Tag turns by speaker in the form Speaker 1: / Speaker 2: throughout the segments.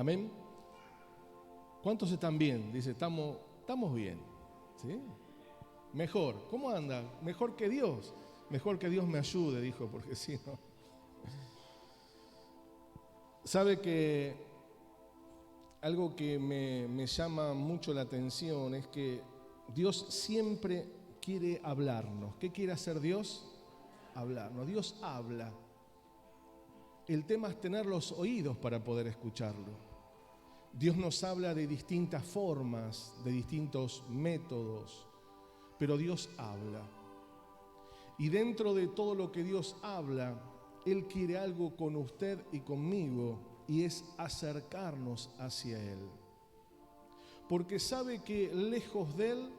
Speaker 1: Amén. ¿Cuántos están bien? Dice, estamos bien. ¿Sí? Mejor. ¿Cómo anda? Mejor que Dios. Mejor que Dios me ayude, dijo, porque si no. Sabe que algo que me llama mucho la atención es que Dios siempre quiere hablarnos. ¿Qué quiere hacer Dios? Hablarnos. Dios habla. El tema es tener los oídos para poder escucharlo. Dios nos habla de distintas formas, de distintos métodos, pero Dios habla. Y dentro de todo lo que Dios habla, Él quiere algo con usted y conmigo, y es acercarnos hacia Él. Porque sabe que lejos de Él,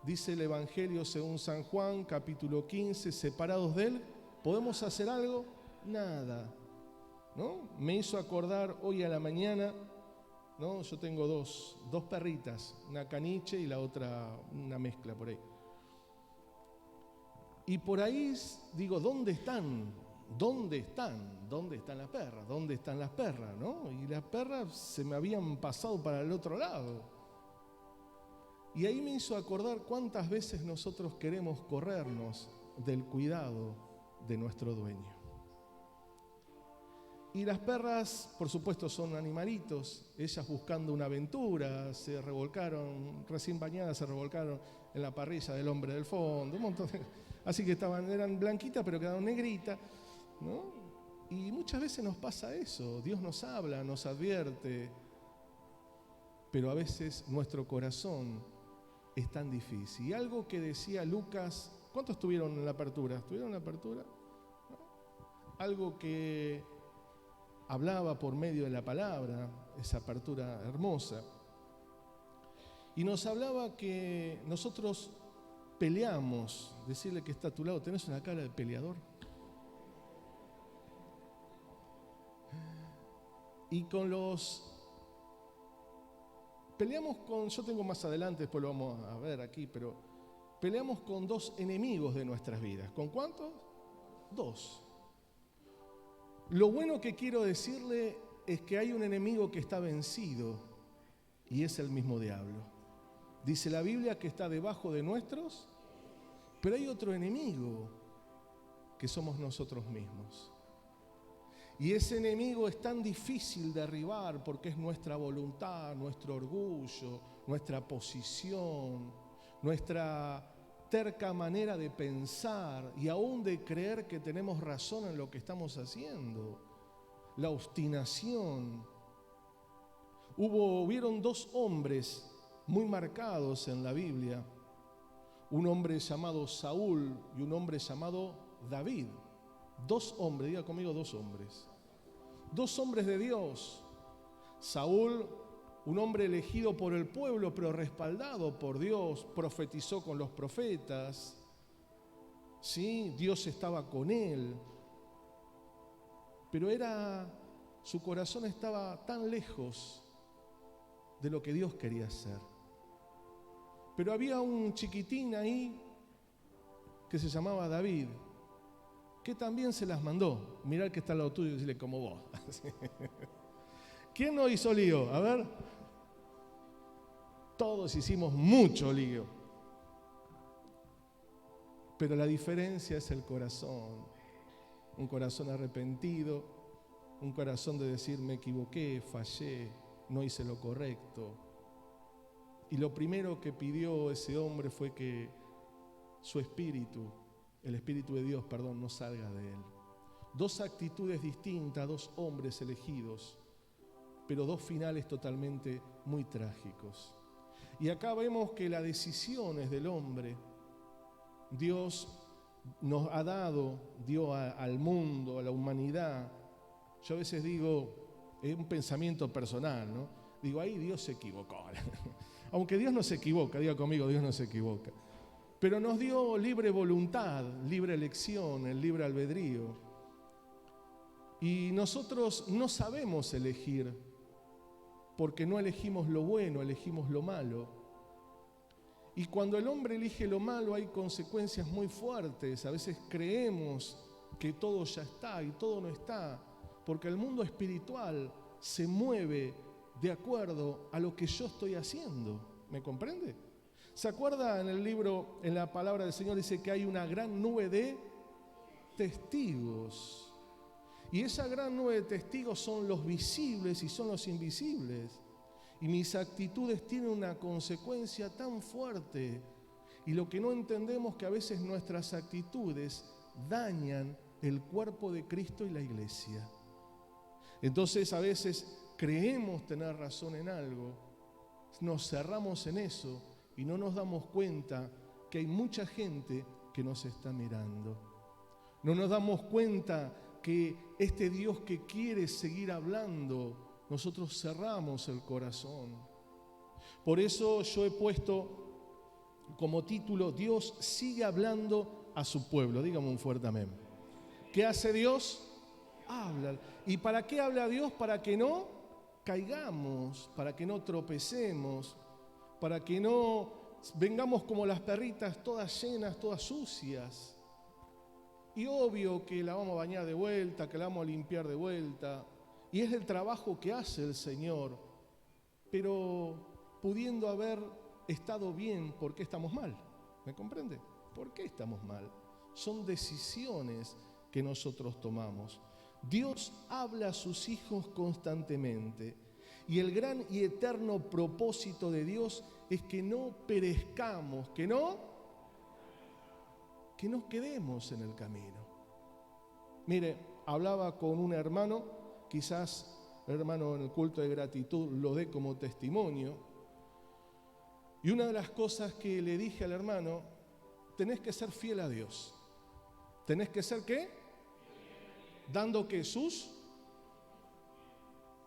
Speaker 1: dice el Evangelio según San Juan, capítulo 15, separados de Él, ¿podemos hacer algo? Nada. ¿No? Me hizo acordar hoy a la mañana, ¿no? Yo tengo dos perritas, una caniche y la otra una mezcla por ahí. Y por ahí digo, ¿dónde están? ¿Dónde están? ¿Dónde están las perras? ¿Dónde están las perras? ¿No? Y las perras se me habían pasado para el otro lado. Y ahí me hizo acordar cuántas veces nosotros queremos corrernos del cuidado de nuestro dueño. Y las perras, por supuesto, son animalitos. Ellas buscando una aventura, se revolcaron, recién bañadas, se revolcaron en la parrilla del hombre del fondo, un montón de... Así que eran blanquitas, pero quedaron negritas, ¿no? Y muchas veces nos pasa eso. Dios nos habla, nos advierte, pero a veces nuestro corazón es tan difícil. Y algo que decía Lucas, ¿cuántos estuvieron en la apertura? ¿Estuvieron en la apertura? ¿No? Algo que hablaba por medio de la palabra, esa apertura hermosa. Y nos hablaba que nosotros peleamos. Decirle que está a tu lado, ¿tenés una cara de peleador? Y peleamos con, yo tengo más adelante, después lo vamos a ver aquí, pero peleamos con dos enemigos de nuestras vidas. ¿Con cuántos? Dos. Lo bueno que quiero decirle es que hay un enemigo que está vencido y es el mismo diablo. Dice la Biblia que está debajo de nuestros, pero hay otro enemigo que somos nosotros mismos. Y ese enemigo es tan difícil de derribar porque es nuestra voluntad, nuestro orgullo, nuestra posición, nuestra terca manera de pensar y aún de creer que tenemos razón en lo que estamos haciendo. La obstinación. Hubieron dos hombres muy marcados en la Biblia. Un hombre llamado Saúl y un hombre llamado David. Dos hombres, diga conmigo, dos hombres. Dos hombres de Dios. Saúl, un hombre elegido por el pueblo, pero respaldado por Dios, profetizó con los profetas. Sí, Dios estaba con él. Pero su corazón estaba tan lejos de lo que Dios quería hacer. Pero había un chiquitín ahí que se llamaba David, que también se las mandó. Mirá el que está al lado tuyo y decirle como vos. ¿Quién no hizo lío? A ver. Todos hicimos mucho lío. Pero la diferencia es el corazón. Un corazón arrepentido, un corazón de decir me equivoqué, fallé, no hice lo correcto. Y lo primero que pidió ese hombre fue que su espíritu, el Espíritu de Dios, no salga de él. Dos actitudes distintas, dos hombres elegidos, pero dos finales totalmente muy trágicos. Y acá vemos que las decisiones del hombre, Dios nos ha dado, dio al mundo, a la humanidad. Yo a veces digo, es un pensamiento personal, ¿no? Digo, ahí Dios se equivocó. Aunque Dios no se equivoca, diga conmigo, Dios no se equivoca. Pero nos dio libre voluntad, libre elección, el libre albedrío. Y nosotros no sabemos elegir, porque no elegimos lo bueno, elegimos lo malo. Y cuando el hombre elige lo malo hay consecuencias muy fuertes. A veces creemos que todo ya está y todo no está, porque el mundo espiritual se mueve de acuerdo a lo que yo estoy haciendo. ¿Me comprende? ¿Se acuerda en el libro, en la palabra del Señor, dice que hay una gran nube de testigos? Y esa gran nube de testigos son los visibles y son los invisibles. Y mis actitudes tienen una consecuencia tan fuerte. Y lo que no entendemos es que a veces nuestras actitudes dañan el cuerpo de Cristo y la iglesia. Entonces a veces creemos tener razón en algo, nos cerramos en eso y no nos damos cuenta que hay mucha gente que nos está mirando. No nos damos cuenta que este Dios que quiere seguir hablando, nosotros cerramos el corazón. Por eso yo he puesto como título: Dios sigue hablando a su pueblo. Dígame un fuerte amén. ¿Qué hace Dios? Habla. ¿Y para qué habla Dios? Para que no caigamos, para que no tropecemos, para que no vengamos como las perritas todas llenas, todas sucias. Y obvio que la vamos a bañar de vuelta, que la vamos a limpiar de vuelta. Y es el trabajo que hace el Señor. Pero pudiendo haber estado bien, ¿por qué estamos mal? ¿Me comprende? ¿Por qué estamos mal? Son decisiones que nosotros tomamos. Dios habla a sus hijos constantemente. Y el gran y eterno propósito de Dios es que no perezcamos, que nos quedemos en el camino. Mire, hablaba con un hermano, quizás el hermano en el culto de gratitud lo dé como testimonio, y una de las cosas que le dije al hermano: tenés que ser fiel a Dios. ¿Tenés que ser qué? Dando que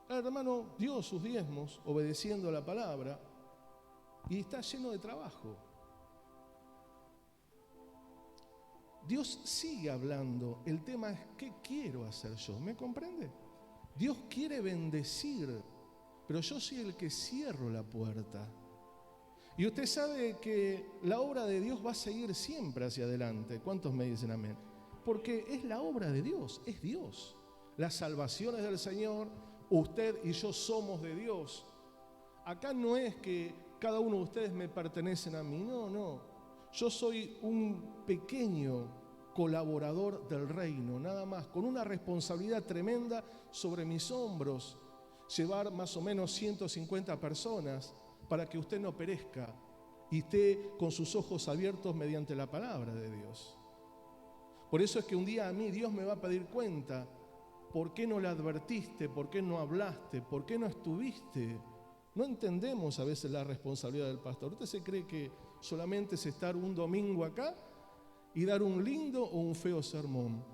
Speaker 1: el hermano dio sus diezmos, obedeciendo la palabra, y está lleno de trabajo. Dios sigue hablando. El tema es: ¿qué quiero hacer yo? ¿Me comprende? Dios quiere bendecir, pero yo soy el que cierro la puerta. Y usted sabe que la obra de Dios va a seguir siempre hacia adelante. ¿Cuántos me dicen amén? Porque es la obra de Dios, es Dios. La salvación es del Señor, usted y yo somos de Dios. Acá no es que cada uno de ustedes me pertenecen a mí, no. Yo soy un pequeño colaborador del reino, nada más, con una responsabilidad tremenda sobre mis hombros, llevar más o menos 150 personas para que usted no perezca y esté con sus ojos abiertos mediante la palabra de Dios. Por eso es que un día a mí Dios me va a pedir cuenta. ¿Por qué no le advertiste? ¿Por qué no hablaste? ¿Por qué no estuviste? No entendemos a veces la responsabilidad del pastor. ¿Usted se cree que solamente es estar un domingo acá y dar un lindo o un feo sermón?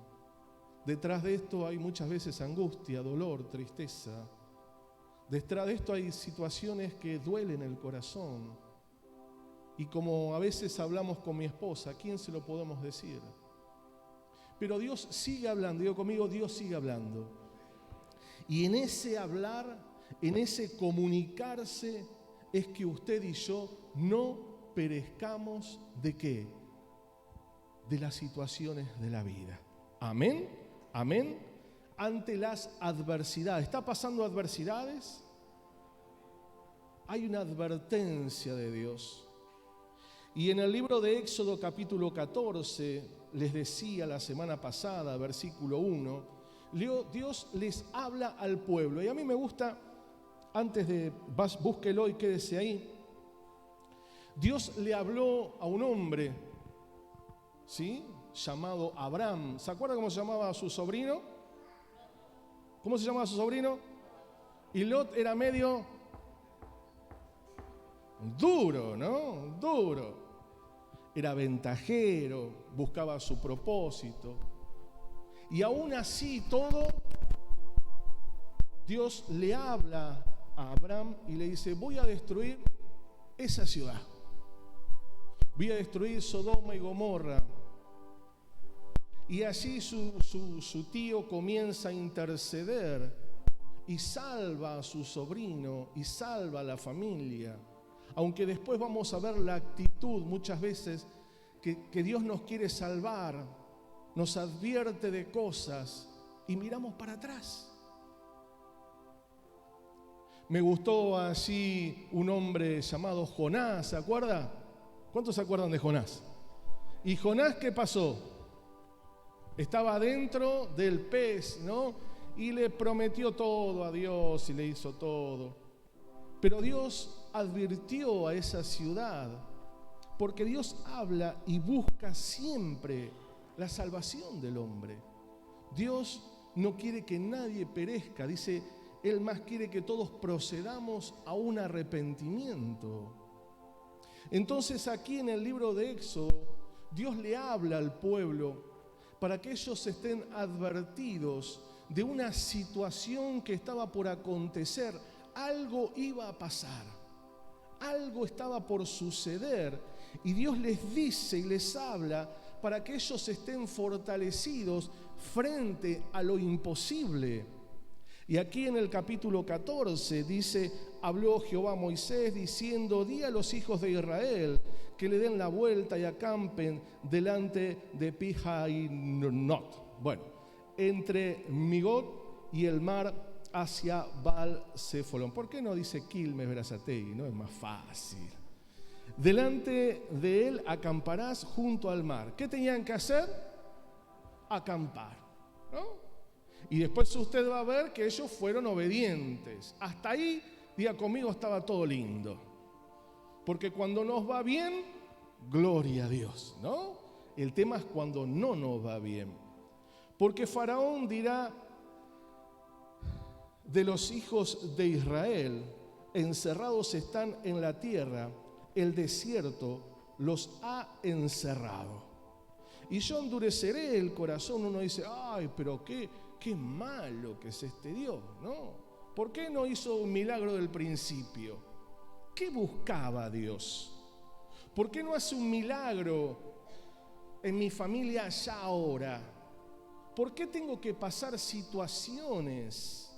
Speaker 1: Detrás de esto hay muchas veces angustia, dolor, tristeza. Detrás de esto hay situaciones que duelen el corazón. Y como a veces hablamos con mi esposa, ¿a quién se lo podemos decir? Pero Dios sigue hablando. Digo conmigo: Dios sigue hablando. Y en ese hablar, en ese comunicarse, es que usted y yo no perezcamos ¿de qué? De las situaciones de la vida. Amén, amén. Ante las adversidades. ¿Está pasando adversidades? Hay una advertencia de Dios. Y en el libro de Éxodo capítulo 14, les decía la semana pasada, versículo 1, Dios les habla al pueblo. Y a mí me gusta, antes de, búsquelo y quédese ahí, Dios le habló a un hombre, ¿sí?, llamado Abraham. ¿Se acuerda cómo se llamaba su sobrino? ¿Cómo se llamaba su sobrino? Y Lot era medio duro, ¿no? Duro. Era ventajero, buscaba su propósito. Y aún así todo, Dios le habla a Abraham y le dice: voy a destruir esa ciudad. Voy a destruir Sodoma y Gomorra. Y allí su tío comienza a interceder y salva a su sobrino y salva a la familia. Aunque después vamos a ver la actitud muchas veces que Dios nos quiere salvar, nos advierte de cosas y miramos para atrás. Me gustó así un hombre llamado Jonás, ¿se acuerda? ¿Cuántos se acuerdan de Jonás? ¿Y Jonás qué pasó? Estaba dentro del pez, ¿no? Y le prometió todo a Dios y le hizo todo. Pero Dios advirtió a esa ciudad, porque Dios habla y busca siempre la salvación del hombre. Dios no quiere que nadie perezca, dice, Él más quiere que todos procedamos a un arrepentimiento. Entonces aquí en el libro de Éxodo, Dios le habla al pueblo para que ellos estén advertidos de una situación que estaba por acontecer. Algo iba a pasar, algo estaba por suceder, y Dios les dice y les habla para que ellos estén fortalecidos frente a lo imposible. Y aquí en el capítulo 14 dice, habló Jehová a Moisés diciendo, di a los hijos de Israel que le den la vuelta y acampen delante de Pihahinot. Bueno, entre Migot y el mar hacia Baal-Zefolón. ¿Por qué no dice Quilmes Berazategui? No es más fácil. Delante de él acamparás junto al mar. ¿Qué tenían que hacer? Acampar, ¿no? Y después usted va a ver que ellos fueron obedientes. Hasta ahí, diga conmigo, estaba todo lindo. Porque cuando nos va bien, gloria a Dios, ¿no? El tema es cuando no nos va bien. Porque Faraón dirá de los hijos de Israel, encerrados están en la tierra, el desierto los ha encerrado. Y yo endureceré el corazón. Uno dice, ay, pero qué malo que es este Dios, ¿no? ¿Por qué no hizo un milagro del principio? ¿Qué buscaba Dios? ¿Por qué no hace un milagro en mi familia ya ahora? ¿Por qué tengo que pasar situaciones?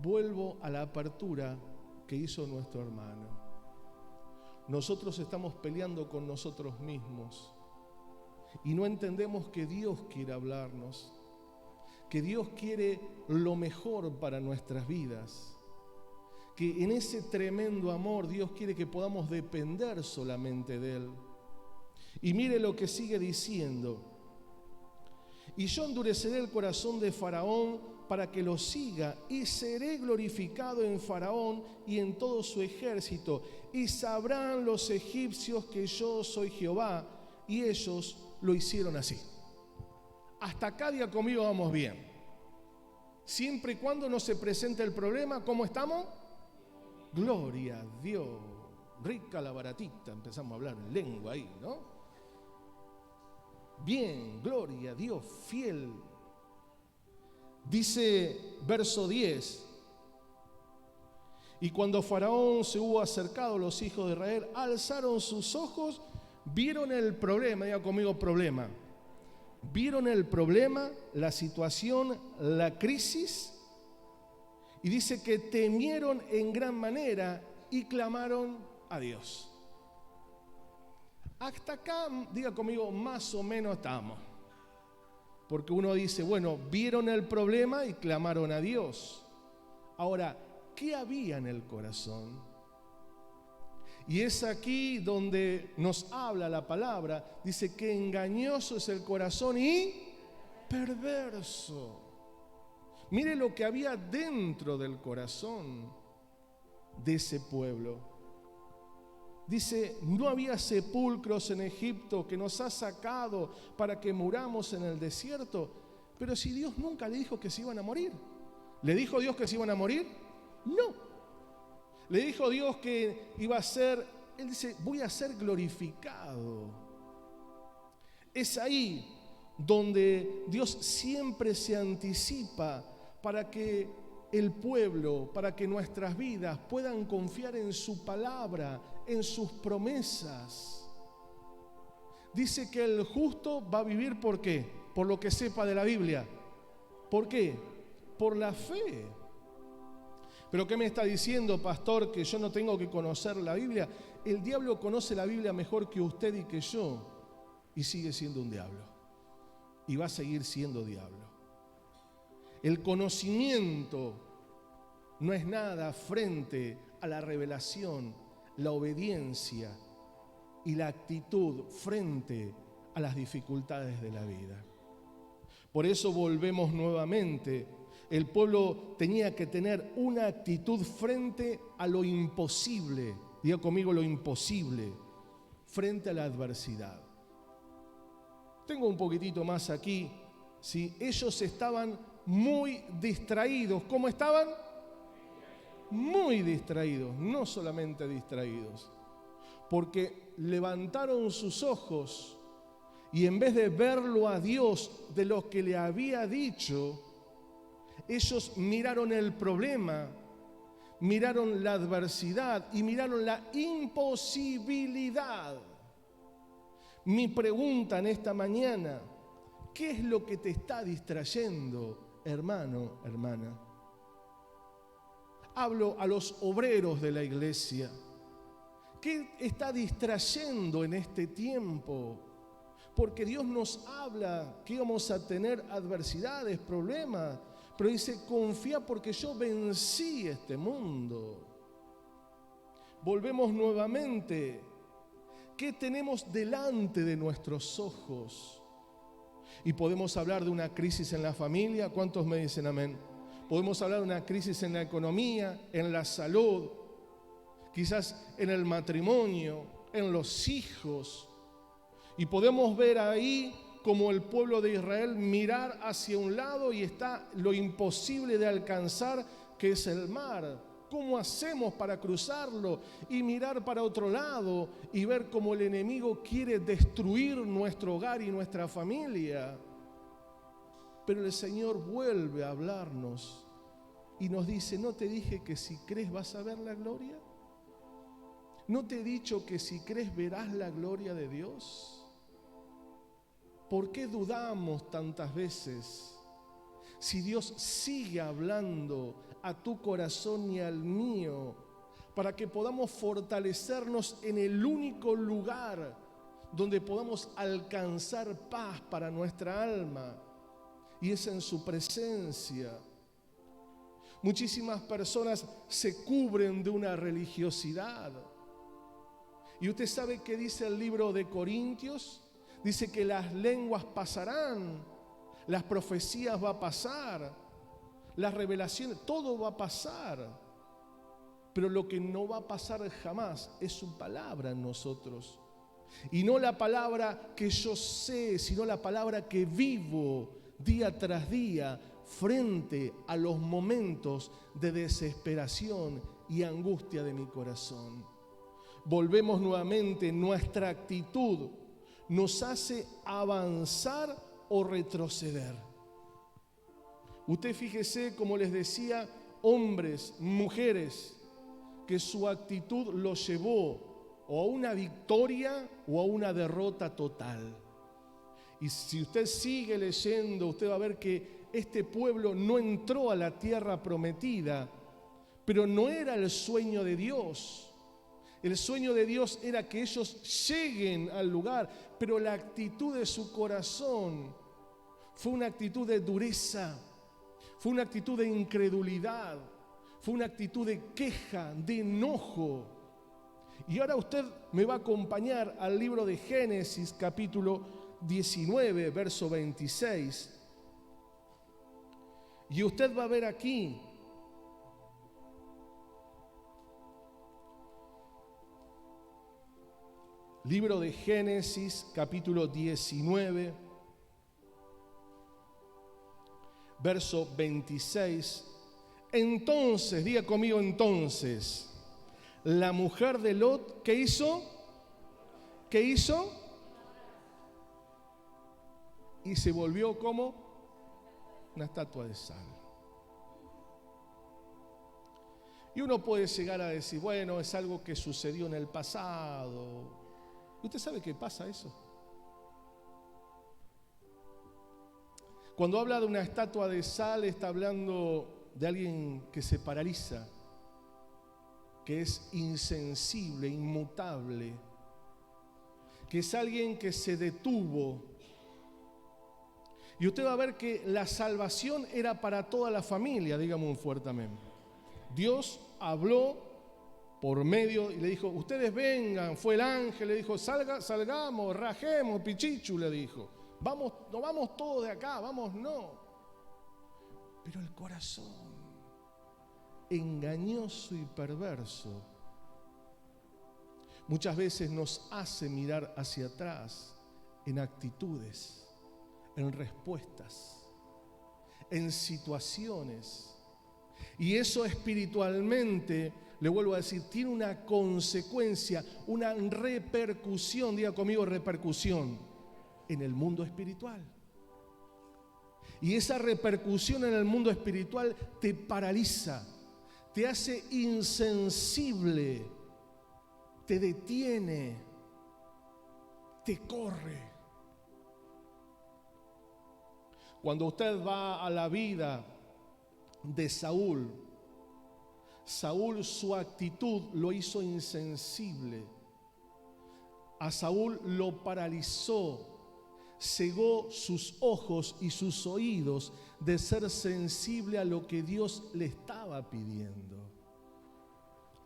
Speaker 1: Vuelvo a la apertura que hizo nuestro hermano. Nosotros estamos peleando con nosotros mismos y no entendemos que Dios quiere hablarnos, que Dios quiere lo mejor para nuestras vidas, que en ese tremendo amor Dios quiere que podamos depender solamente de Él. Y mire lo que sigue diciendo. Y yo endureceré el corazón de Faraón para que lo siga, y seré glorificado en Faraón y en todo su ejército, y sabrán los egipcios que yo soy Jehová. Y ellos lo hicieron así. Hasta acá, diga conmigo, vamos bien. Siempre y cuando no se presente el problema, ¿cómo estamos? Gloria a Dios. Rica la baratita, empezamos a hablar en lengua ahí, ¿no? Bien, gloria a Dios, fiel. Dice verso 10. Y cuando Faraón se hubo acercado, los hijos de Israel alzaron sus ojos, vieron el problema, diga conmigo problema. Vieron el problema, la situación, la crisis, y dice que temieron en gran manera y clamaron a Dios. Hasta acá, diga conmigo, más o menos estamos. Porque uno dice, bueno, vieron el problema y clamaron a Dios. Ahora, ¿qué había en el corazón? Y es aquí donde nos habla la palabra. Dice que engañoso es el corazón y perverso. Mire lo que había dentro del corazón de ese pueblo. Dice, no había sepulcros en Egipto que nos ha sacado para que muramos en el desierto. Pero si Dios nunca le dijo que se iban a morir. ¿Le dijo Dios que se iban a morir? No. Le dijo Dios que iba a ser, Él dice, voy a ser glorificado. Es ahí donde Dios siempre se anticipa para que el pueblo, para que nuestras vidas puedan confiar en su palabra, en sus promesas. Dice que el justo va a vivir ¿por qué? Por lo que sepa de la Biblia. ¿Por qué? Por la fe. ¿Pero qué me está diciendo, pastor, que yo no tengo que conocer la Biblia? El diablo conoce la Biblia mejor que usted y que yo, y sigue siendo un diablo. Y va a seguir siendo diablo. El conocimiento no es nada frente a la revelación, la obediencia y la actitud frente a las dificultades de la vida. Por eso volvemos nuevamente. El pueblo tenía que tener una actitud frente a lo imposible. Diga conmigo lo imposible, frente a la adversidad. Tengo un poquitito más aquí. ¿Sí? Ellos estaban muy distraídos. ¿Cómo estaban? Muy distraídos, no solamente distraídos. Porque levantaron sus ojos y en vez de verlo a Dios de lo que le había dicho, ellos miraron el problema, miraron la adversidad y miraron la imposibilidad. Mi pregunta en esta mañana, ¿qué es lo que te está distrayendo, hermano, hermana? Hablo a los obreros de la iglesia. ¿Qué está distrayendo en este tiempo? Porque Dios nos habla que íbamos a tener adversidades, problemas, pero dice, confía porque yo vencí este mundo. Volvemos nuevamente. ¿Qué tenemos delante de nuestros ojos? Y podemos hablar de una crisis en la familia. ¿Cuántos me dicen amén? Podemos hablar de una crisis en la economía, en la salud, quizás en el matrimonio, en los hijos. Y podemos ver ahí como el pueblo de Israel mirar hacia un lado y está lo imposible de alcanzar, que es el mar. ¿Cómo hacemos para cruzarlo? Y mirar para otro lado y ver cómo el enemigo quiere destruir nuestro hogar y nuestra familia. Pero el Señor vuelve a hablarnos y nos dice, ¿no te dije que si crees vas a ver la gloria? ¿No te he dicho que si crees verás la gloria de Dios? ¿Por qué dudamos tantas veces? Si Dios sigue hablando a tu corazón y al mío, para que podamos fortalecernos en el único lugar donde podamos alcanzar paz para nuestra alma, y es en su presencia. Muchísimas personas se cubren de una religiosidad. ¿Y usted sabe qué dice el libro de Corintios? Dice que las lenguas pasarán, las profecías va a pasar, las revelaciones, todo va a pasar. Pero lo que no va a pasar jamás es su palabra en nosotros. Y no la palabra que yo sé, sino la palabra que vivo día tras día frente a los momentos de desesperación y angustia de mi corazón. Volvemos nuevamente, nuestra actitud nos hace avanzar o retroceder. Usted fíjese, como les decía, hombres, mujeres, que su actitud los llevó o a una victoria o a una derrota total. Y si usted sigue leyendo, usted va a ver que este pueblo no entró a la tierra prometida, pero no era el sueño de Dios. El sueño de Dios era que ellos lleguen al lugar, pero la actitud de su corazón fue una actitud de dureza, fue una actitud de incredulidad, fue una actitud de queja, de enojo. Y ahora usted me va a acompañar al libro de Génesis, capítulo 19, verso 26. Y usted va a ver aquí libro de Génesis, capítulo 19, verso 26. Entonces, diga conmigo entonces, la mujer de Lot, ¿qué hizo? ¿Qué hizo? Y se volvió como una estatua de sal. Y uno puede llegar a decir, bueno, es algo que sucedió en el pasado. ¿Usted sabe qué pasa eso? Cuando habla de una estatua de sal, está hablando de alguien que se paraliza, que es insensible, inmutable, que es alguien que se detuvo. Y usted va a ver que la salvación era para toda la familia, dígame un fuerte amén. Dios habló por medio y le dijo, ustedes vengan. Fue el ángel, le dijo, salgamos, rajemos, pichichu, le dijo. Vamos, no vamos todos de acá, vamos, no. Pero el corazón engañoso y perverso muchas veces nos hace mirar hacia atrás en actitudes, en respuestas, en situaciones. Y eso espiritualmente, le vuelvo a decir, tiene una consecuencia, una repercusión, diga conmigo repercusión, en el mundo espiritual. Y esa repercusión en el mundo espiritual te paraliza, te hace insensible, te detiene, te corre. Cuando usted va a la vida de Saúl, su actitud lo hizo insensible. A Saúl lo paralizó, cegó sus ojos y sus oídos de ser sensible a lo que Dios le estaba pidiendo.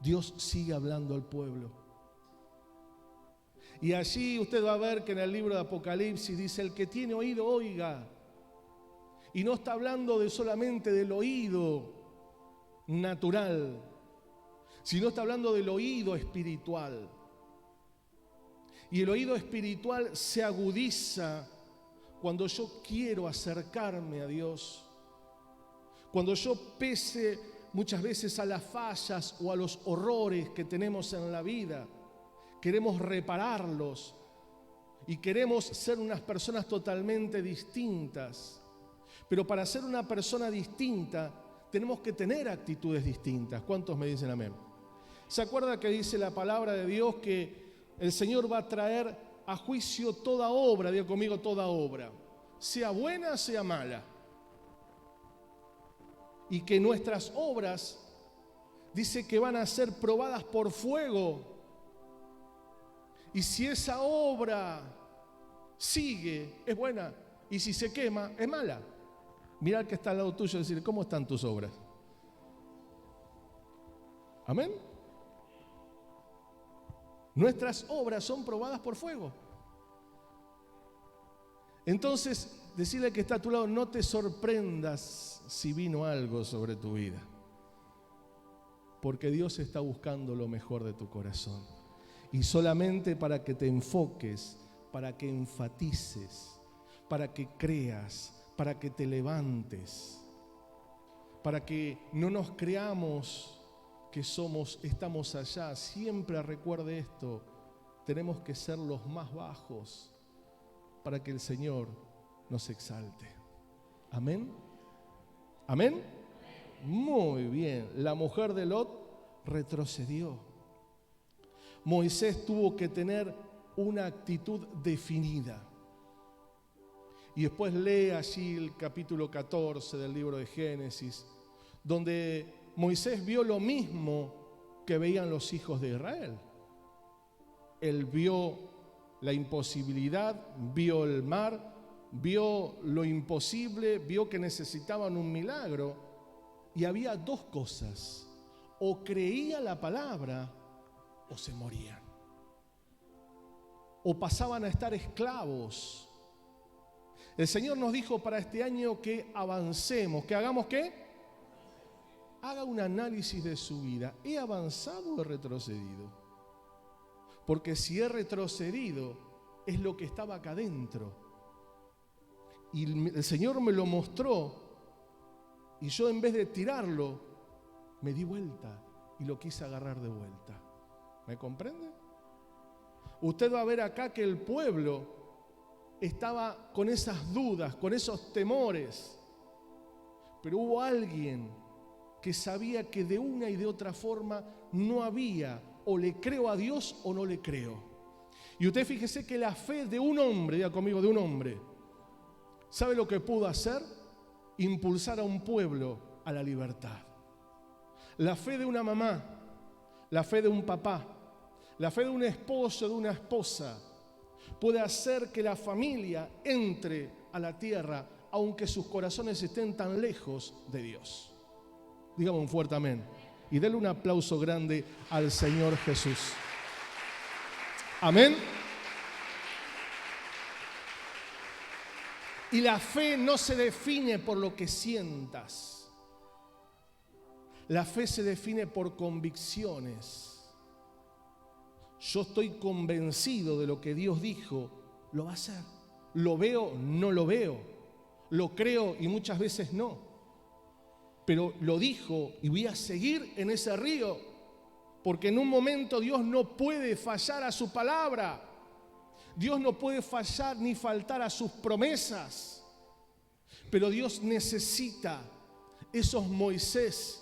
Speaker 1: Dios sigue hablando al pueblo. Y allí usted va a ver que en el libro de Apocalipsis dice, el que tiene oído, oiga. Y no está hablando solamente del oído natural, sino está hablando del oído espiritual. Y el oído espiritual se agudiza cuando yo quiero acercarme a Dios. Cuando yo, pese muchas veces a las fallas o a los horrores que tenemos en la vida, queremos repararlos y queremos ser unas personas totalmente distintas. Pero para ser una persona distinta tenemos que tener actitudes distintas. ¿Cuántos me dicen amén? ¿Se acuerda que dice la palabra de Dios que el Señor va a traer a juicio toda obra? Diga conmigo, toda obra, sea buena, sea mala. Y que nuestras obras, dice que van a ser probadas por fuego. Y si esa obra sigue, es buena. Y si se quema, es mala. Mira al que está al lado tuyo y decirle, ¿cómo están tus obras? Amén. Nuestras obras son probadas por fuego. Entonces, decirle que está a tu lado, no te sorprendas si vino algo sobre tu vida. Porque Dios está buscando lo mejor de tu corazón. Y solamente para que te enfoques, para que enfatices, para que creas, para que te levantes, para que no nos creamos que estamos allá. Siempre recuerde esto, tenemos que ser los más bajos para que el Señor nos exalte. ¿Amén? ¿Amén? Muy bien. La mujer de Lot retrocedió. Moisés tuvo que tener una actitud definida. Y después lee allí el capítulo 14 del libro de Génesis, donde Moisés vio lo mismo que veían los hijos de Israel. Él vio la imposibilidad, vio el mar, vio lo imposible, vio que necesitaban un milagro. Y había dos cosas: o creía la palabra o se morían, o pasaban a estar esclavos. El Señor nos dijo para este año que avancemos, que hagamos ¿qué? Haga un análisis de su vida. ¿He avanzado o he retrocedido? Porque si he retrocedido es lo que estaba acá adentro. Y el Señor me lo mostró y yo, en vez de tirarlo, me di vuelta y lo quise agarrar de vuelta. ¿Me comprende? Usted va a ver acá que el pueblo estaba con esas dudas, con esos temores, pero hubo alguien que sabía que de una y de otra forma no había, o le creo a Dios o no le creo. Y usted fíjese que la fe de un hombre, diga conmigo, de un hombre, ¿sabe lo que pudo hacer? Impulsar a un pueblo a la libertad. La fe de una mamá, la fe de un papá, la fe de un esposo, de una esposa, puede hacer que la familia entre a la tierra, aunque sus corazones estén tan lejos de Dios. Dígame un fuerte amén. Y dale un aplauso grande al Señor Jesús. Amén. Y la fe no se define por lo que sientas. La fe se define por convicciones. Yo estoy convencido de lo que Dios dijo, lo va a hacer. Lo veo, no lo veo. Lo creo y muchas veces no. Pero lo dijo y voy a seguir en ese río. Porque en un momento Dios no puede fallar a su palabra. Dios no puede fallar ni faltar a sus promesas. Pero Dios necesita esos Moisés,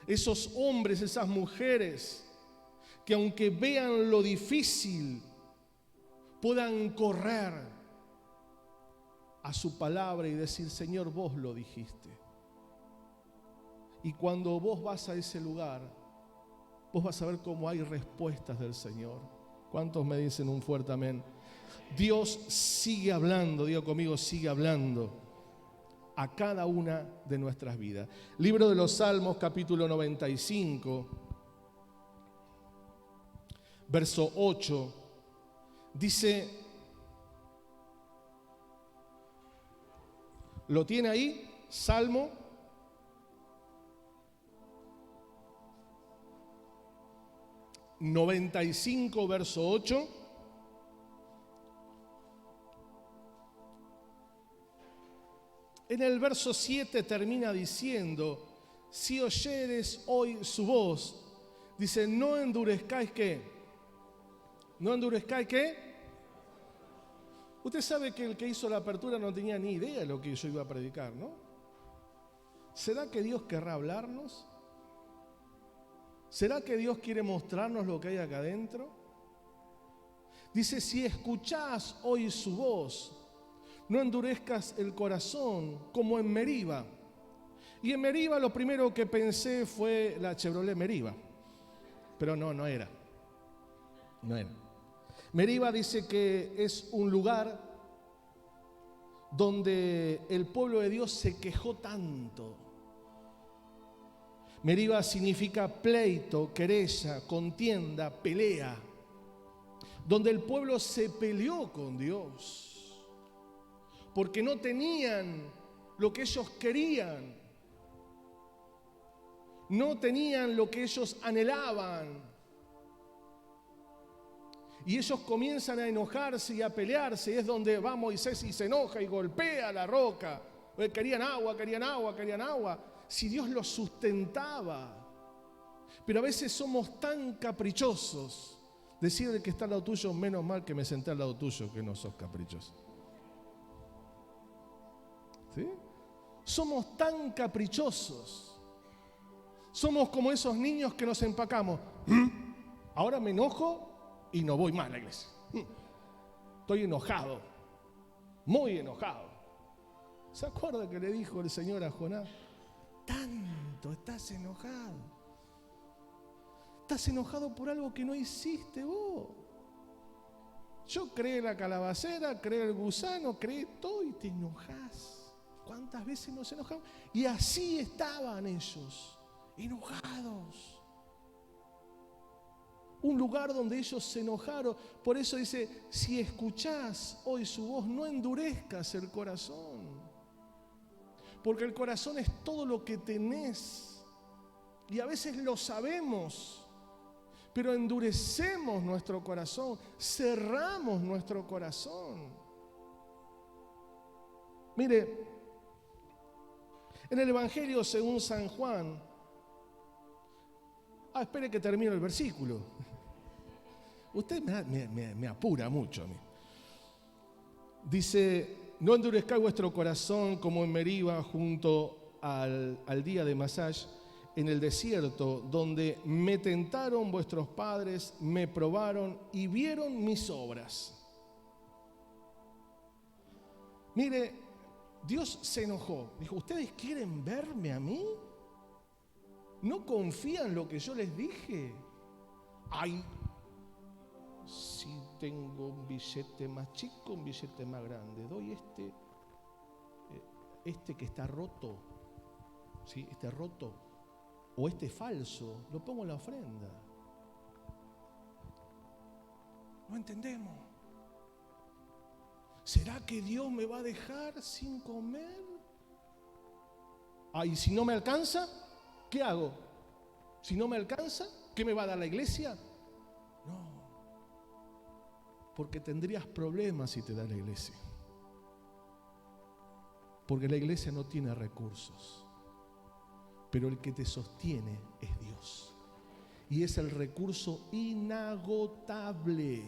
Speaker 1: esos hombres, esas mujeres, que aunque vean lo difícil, puedan correr a su palabra y decir: Señor, vos lo dijiste. Y cuando vos vas a ese lugar, vos vas a ver cómo hay respuestas del Señor. ¿Cuántos me dicen un fuerte amén? Dios sigue hablando, diga conmigo, sigue hablando a cada una de nuestras vidas. Libro de los Salmos, capítulo 95, verso 8, dice, ¿lo tiene ahí? Salmo 95, verso 8. En el verso 7 termina diciendo: si oyeres hoy su voz, dice, no endurezcáis ¿qué? ¿No endurezcáis qué? Usted sabe que el que hizo la apertura no tenía ni idea de lo que yo iba a predicar, ¿no? ¿Será que Dios querrá hablarnos? ¿Será que Dios quiere mostrarnos lo que hay acá adentro? Dice, si escuchás hoy su voz, no endurezcas el corazón como en Meriba. Y en Meriba lo primero que pensé fue la Chevrolet Meriba. Pero no era. No era. Meriba dice que es un lugar donde el pueblo de Dios se quejó tanto. Meriba significa pleito, querella, contienda, pelea. Donde el pueblo se peleó con Dios. Porque no tenían lo que ellos querían. No tenían lo que ellos anhelaban. Y ellos comienzan a enojarse y a pelearse. Y es donde va Moisés y se enoja y golpea la roca. Querían agua, querían agua, querían agua. Si Dios los sustentaba. Pero a veces somos tan caprichosos. Decide que está al lado tuyo, menos mal que me senté al lado tuyo, que no sos caprichoso. ¿Sí? Somos tan caprichosos. Somos como esos niños que nos empacamos. Ahora me enojo y no voy más a la iglesia. Estoy enojado, muy enojado. ¿Se acuerda que le dijo el Señor a Jonás? Tanto estás enojado. Estás enojado por algo que no hiciste vos. Yo creé la calabacera, creé el gusano, creé todo y te enojás. ¿Cuántas veces nos enojamos? Y así estaban ellos, enojados. Un lugar donde ellos se enojaron. Por eso dice, si escuchás hoy su voz, no endurezcas el corazón. Porque el corazón es todo lo que tenés. Y a veces lo sabemos, pero endurecemos nuestro corazón, cerramos nuestro corazón. Mire, en el Evangelio según San Juan, espere que termine el versículo. Usted me apura mucho a mí. Dice, no endurezcáis vuestro corazón como en Meriba junto al día de Masach, en el desierto, donde me tentaron vuestros padres, me probaron y vieron mis obras. Mire, Dios se enojó. Dijo, ¿ustedes quieren verme a mí? ¿No confían en lo que yo les dije? Ay, si tengo un billete más chico, un billete más grande. Doy este que está roto. ¿Sí? Este roto. o este es falso, lo pongo en la ofrenda. No entendemos. ¿Será que Dios me va a dejar sin comer? ¿Y si no me alcanza? ¿Qué hago? Si no me alcanza, ¿qué me va a dar la iglesia? No, porque tendrías problemas si te da la iglesia. Porque la iglesia no tiene recursos, pero el que te sostiene es Dios. Y es el recurso inagotable.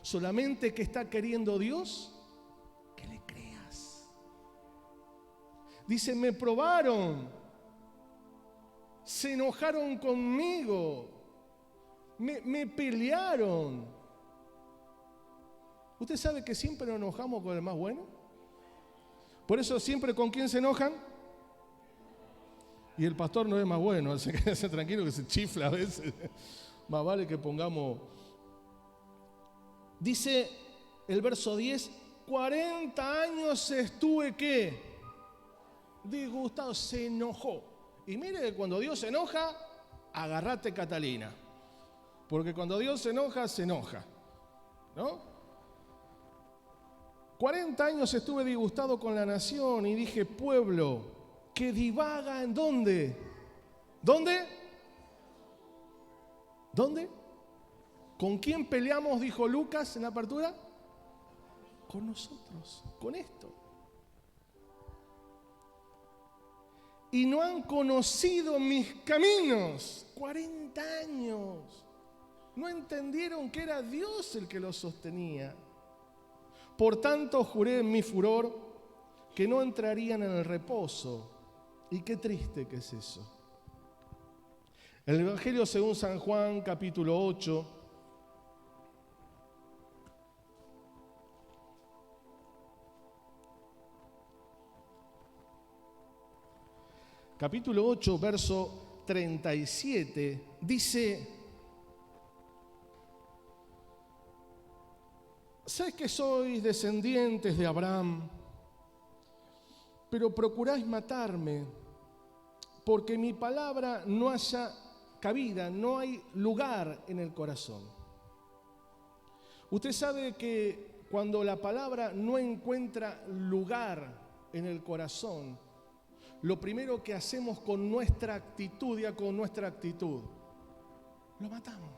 Speaker 1: Solamente que está queriendo Dios que le creas. Dice, me probaron, se enojaron conmigo, me pelearon. ¿Usted sabe que siempre nos enojamos con el más bueno? Por eso siempre, ¿con quién se enojan? Y el pastor no es más bueno, él se queda tranquilo que se chifla a veces. Más vale que pongamos. Dice el verso 10, 40 años estuve, ¿qué? Disgustado, se enojó. Y mire que cuando Dios se enoja, agarrate Catalina. Porque cuando Dios se enoja, ¿no? 40 años estuve disgustado con la nación y dije, pueblo que divaga en ¿dónde? ¿Dónde? ¿Dónde? ¿Con quién peleamos? Dijo Lucas en la apertura. Con nosotros, con esto. Y no han conocido mis caminos. 40 años. No entendieron que era Dios el que los sostenía. Por tanto, juré en mi furor que no entrarían en el reposo. Y qué triste que es eso. El Evangelio según San Juan, capítulo 8. Capítulo 8, verso 37, dice, sé que sois descendientes de Abraham, pero procuráis matarme, porque mi palabra no haya cabida, no hay lugar en el corazón. Usted sabe que cuando la palabra no encuentra lugar en el corazón, lo primero que hacemos con nuestra actitud, lo matamos.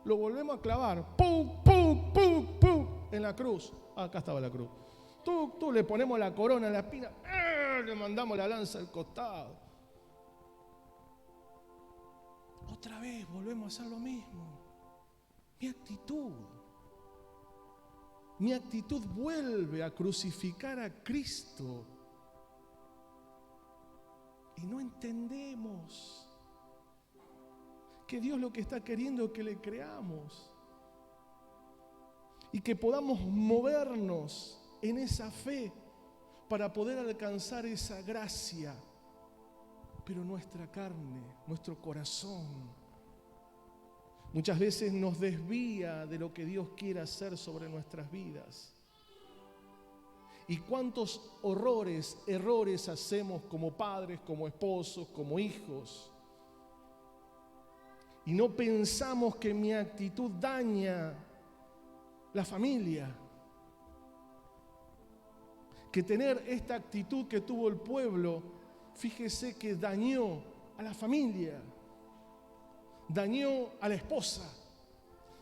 Speaker 1: Lo volvemos a clavar. ¡Pum, pum, pum, pum! En la cruz. Acá estaba la cruz. Tú le ponemos la corona en la espina. Le mandamos la lanza al costado. Otra vez volvemos a hacer lo mismo. Mi actitud vuelve a crucificar a Cristo. Y no entendemos que Dios lo que está queriendo es que le creamos y que podamos movernos en esa fe para poder alcanzar esa gracia. Pero nuestra carne, nuestro corazón, muchas veces nos desvía de lo que Dios quiere hacer sobre nuestras vidas. Y cuántos errores hacemos como padres, como esposos, como hijos. Y no pensamos que mi actitud daña la familia. Que tener esta actitud que tuvo el pueblo, fíjese que dañó a la familia, dañó a la esposa,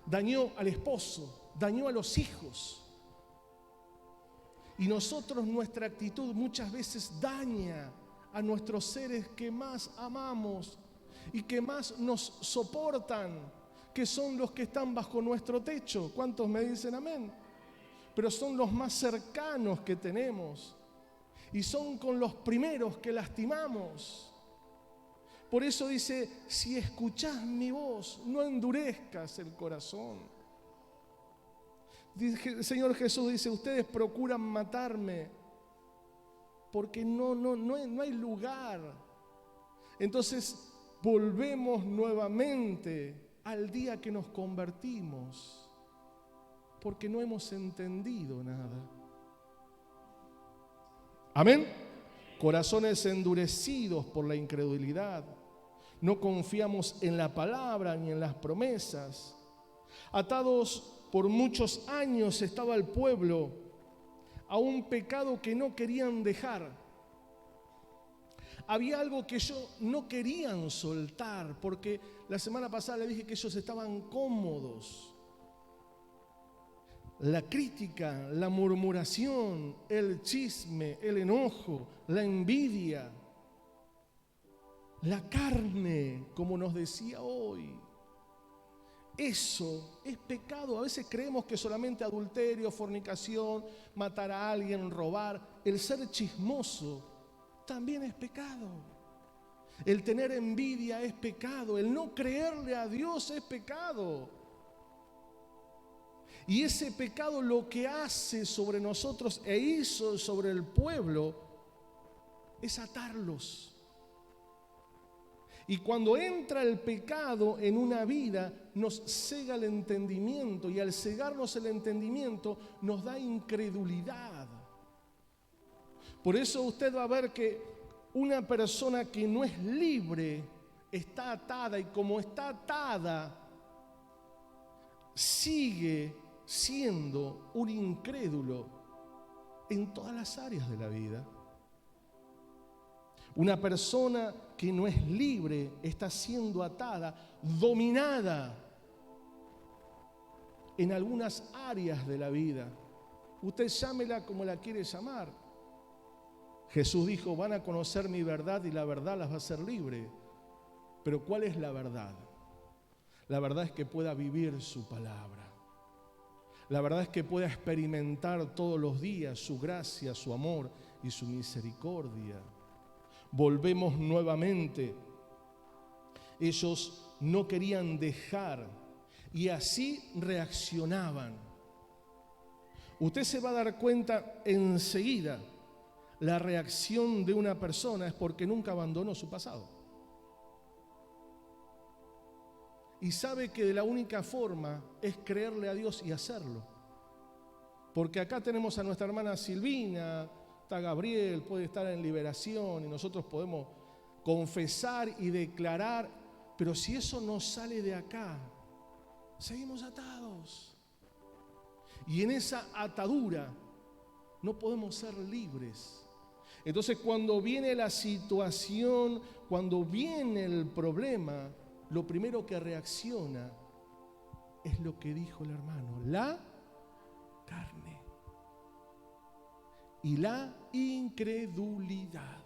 Speaker 1: dañó al esposo, dañó a los hijos. Y nosotros, nuestra actitud muchas veces daña a nuestros seres que más amamos y que más nos soportan, que son los que están bajo nuestro techo. ¿Cuántos me dicen amén? Pero son los más cercanos que tenemos y son con los primeros que lastimamos. Por eso dice, si escuchás mi voz, no endurezcas el corazón. El Señor Jesús dice, ustedes procuran matarme porque no hay lugar. Entonces volvemos nuevamente al día que nos convertimos, porque no hemos entendido nada. Amén. Corazones endurecidos por la incredulidad. no confiamos en la palabra ni en las promesas. Atados por muchos años estaba el pueblo a un pecado que no querían dejar. Había algo que ellos no querían soltar, porque la semana pasada le dije que ellos estaban cómodos. La crítica, la murmuración, el chisme, el enojo, la envidia, la carne, como nos decía hoy. Eso es pecado. A veces creemos que solamente adulterio, fornicación, matar a alguien, robar, el ser chismoso también es pecado. El tener envidia es pecado. El no creerle a Dios es pecado. Y ese pecado lo que hace sobre nosotros e hizo sobre el pueblo es atarlos. Y cuando entra el pecado en una vida, nos cega el entendimiento. Y al cegarnos el entendimiento, nos da incredulidad. Por eso usted va a ver que una persona que no es libre está atada. Y como está atada, sigue siendo un incrédulo en todas las áreas de la vida. Una persona que no es libre está siendo atada, dominada en algunas áreas de la vida. Usted llámela como la quiere llamar. Jesús dijo, van a conocer mi verdad y la verdad las va a hacer libre. Pero ¿cuál es la verdad? La verdad es que pueda vivir su palabra. La verdad es que pueda experimentar todos los días su gracia, su amor y su misericordia. Volvemos nuevamente. Ellos no querían dejar y así reaccionaban. Usted se va a dar cuenta enseguida, la reacción de una persona es porque nunca abandonó su pasado. Y sabe que de la única forma es creerle a Dios y hacerlo. Porque acá tenemos a nuestra hermana Silvina, está Gabriel, puede estar en liberación y nosotros podemos confesar y declarar, pero si eso no sale de acá, seguimos atados. Y en esa atadura no podemos ser libres. Entonces cuando viene la situación, cuando viene el problema, lo primero que reacciona es lo que dijo el hermano, la carne y la incredulidad.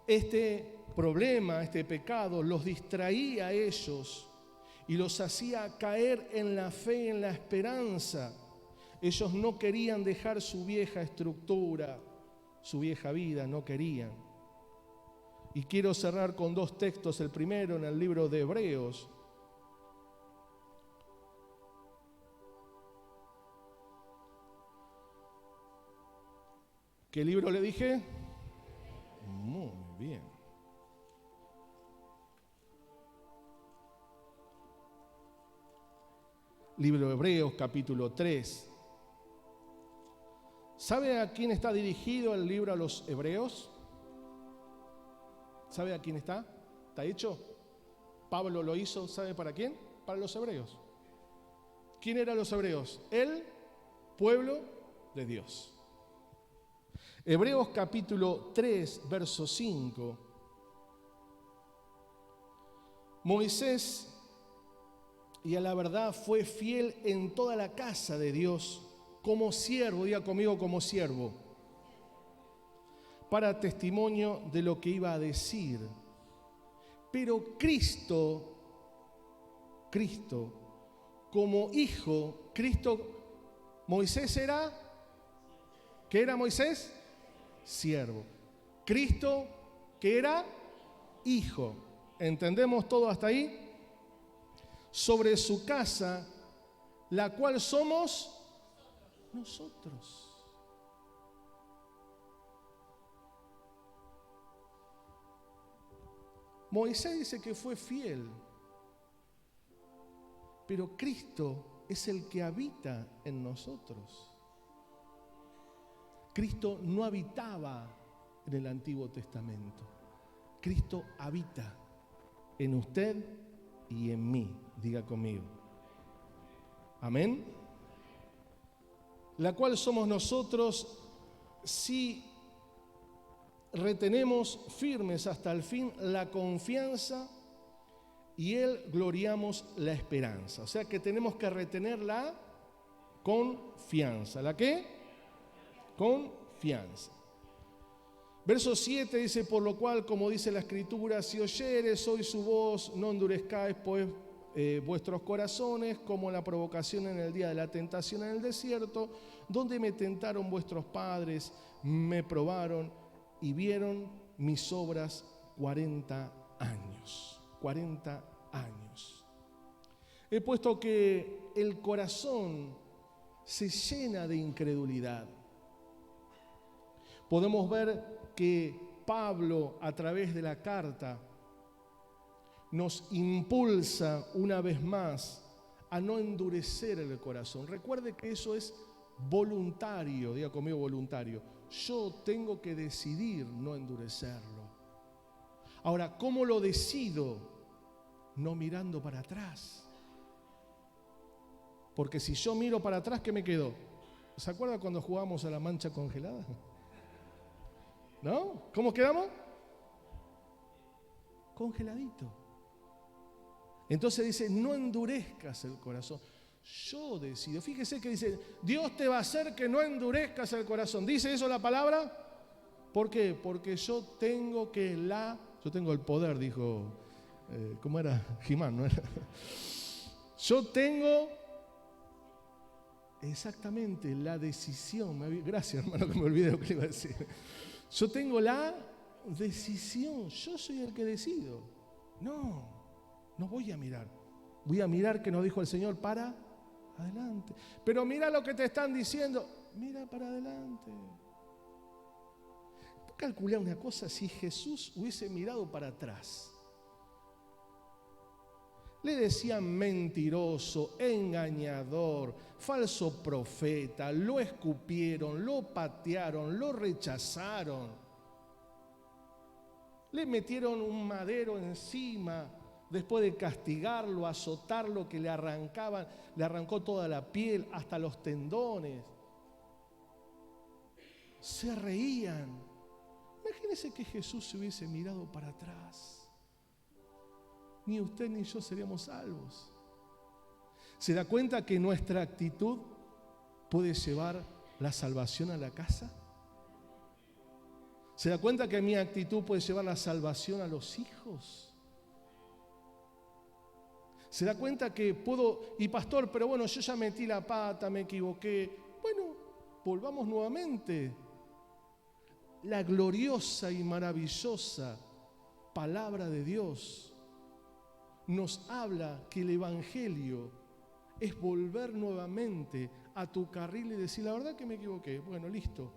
Speaker 1: Este problema, este pecado, los distraía a ellos y los hacía caer en la fe, en la esperanza. Ellos no querían dejar su vieja estructura, su vieja vida, no querían. Y quiero cerrar con dos textos. El primero en el libro de Hebreos. ¿Qué libro le dije? Muy bien. Libro de Hebreos, capítulo 3. ¿Sabe a quién está dirigido el libro a los hebreos? ¿Sabe a quién está? ¿Está hecho? Pablo lo hizo, ¿sabe para quién? Para los hebreos. ¿Quién eran los hebreos? El pueblo de Dios. Hebreos capítulo 3, verso 5. Moisés, y a la verdad fue fiel en toda la casa de Dios, como siervo, diga conmigo, como siervo, para testimonio de lo que iba a decir. Pero Cristo, como hijo, Moisés era, ¿qué era Moisés? Siervo. Cristo, que era hijo. ¿Entendemos todo hasta ahí? Sobre su casa, la cual somos nosotros. Moisés dice que fue fiel, pero Cristo es el que habita en nosotros. Cristo no habitaba en el Antiguo Testamento. Cristo habita en usted y en mí. Diga conmigo. Amén. La cual somos nosotros si retenemos firmes hasta el fin la confianza y Él gloriamos la esperanza. O sea que tenemos que retener la confianza. ¿La qué? Confianza. Verso 7 dice, por lo cual, como dice la Escritura, si oyeres hoy su voz, no endurezcáis pues vuestros corazones, como la provocación en el día de la tentación en el desierto, donde me tentaron vuestros padres, me probaron y vieron mis obras 40 años. 40 años. He puesto que el corazón se llena de incredulidad. Podemos ver que Pablo, a través de la carta, nos impulsa una vez más a no endurecer el corazón. Recuerde que eso es voluntario, diga conmigo voluntario. Yo tengo que decidir no endurecerlo. Ahora, ¿cómo lo decido? No mirando para atrás. Porque si yo miro para atrás, ¿qué me quedo? ¿Se acuerda cuando jugábamos a la mancha congelada? ¿No? ¿Cómo quedamos? Congeladito. Entonces dice, no endurezcas el corazón. Yo decido. Fíjese que dice, Dios te va a hacer que no endurezcas el corazón. ¿Dice eso la palabra? ¿Por qué? Porque yo tengo el poder, dijo, ¿cómo era? Jimán, ¿no era? Yo tengo exactamente la decisión. Gracias, hermano, que me olvidé lo que le iba a decir. Yo tengo la decisión. Yo soy el que decido. No voy a mirar. Voy a mirar que nos dijo el Señor para adelante. Pero mira lo que te están diciendo. Mira para adelante. Calculé una cosa, si Jesús hubiese mirado para atrás, le decían mentiroso, engañador, falso profeta, lo escupieron, lo patearon, lo rechazaron, le metieron un madero encima después de castigarlo, azotarlo, que le arrancó toda la piel, hasta los tendones. Se reían. Imagínense que Jesús se hubiese mirado para atrás. Ni usted ni yo seríamos salvos. ¿Se da cuenta que nuestra actitud puede llevar la salvación a la casa? ¿Se da cuenta que mi actitud puede llevar la salvación a los hijos? ¿Se da cuenta que puedo, y pastor, pero bueno, yo ya metí la pata, me equivoqué? Bueno, volvamos nuevamente. La gloriosa y maravillosa palabra de Dios nos habla que el Evangelio es volver nuevamente a tu carril y decir, la verdad que me equivoqué. Bueno, listo.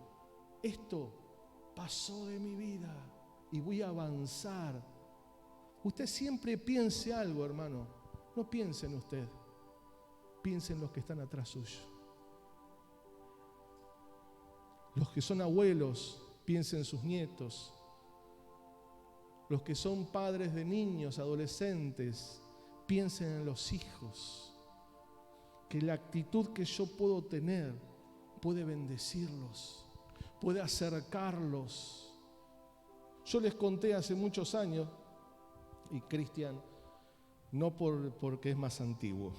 Speaker 1: Esto pasó de mi vida y voy a avanzar. Usted siempre piense algo, hermano. No piense en usted. Piense en los que están atrás suyo. Los que son abuelos, piensen en sus nietos. Los que son padres de niños, adolescentes, piensen en los hijos. Que la actitud que yo puedo tener puede bendecirlos, puede acercarlos. Yo les conté hace muchos años, y Cristian, no porque es más antiguo,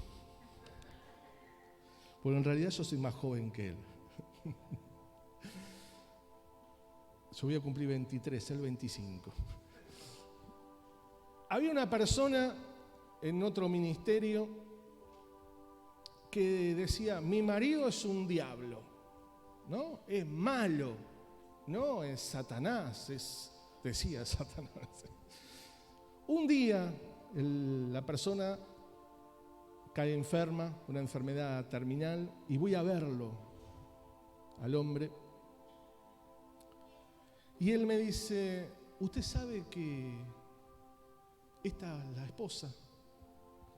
Speaker 1: porque en realidad yo soy más joven que él. Yo voy a cumplir 23, él 25. Había una persona en otro ministerio que decía, mi marido es un diablo, ¿no? Es malo, no, es Satanás, decía Satanás. Un día la persona cae enferma, una enfermedad terminal, y voy a verlo al hombre. Y él me dice, ¿usted sabe que la esposa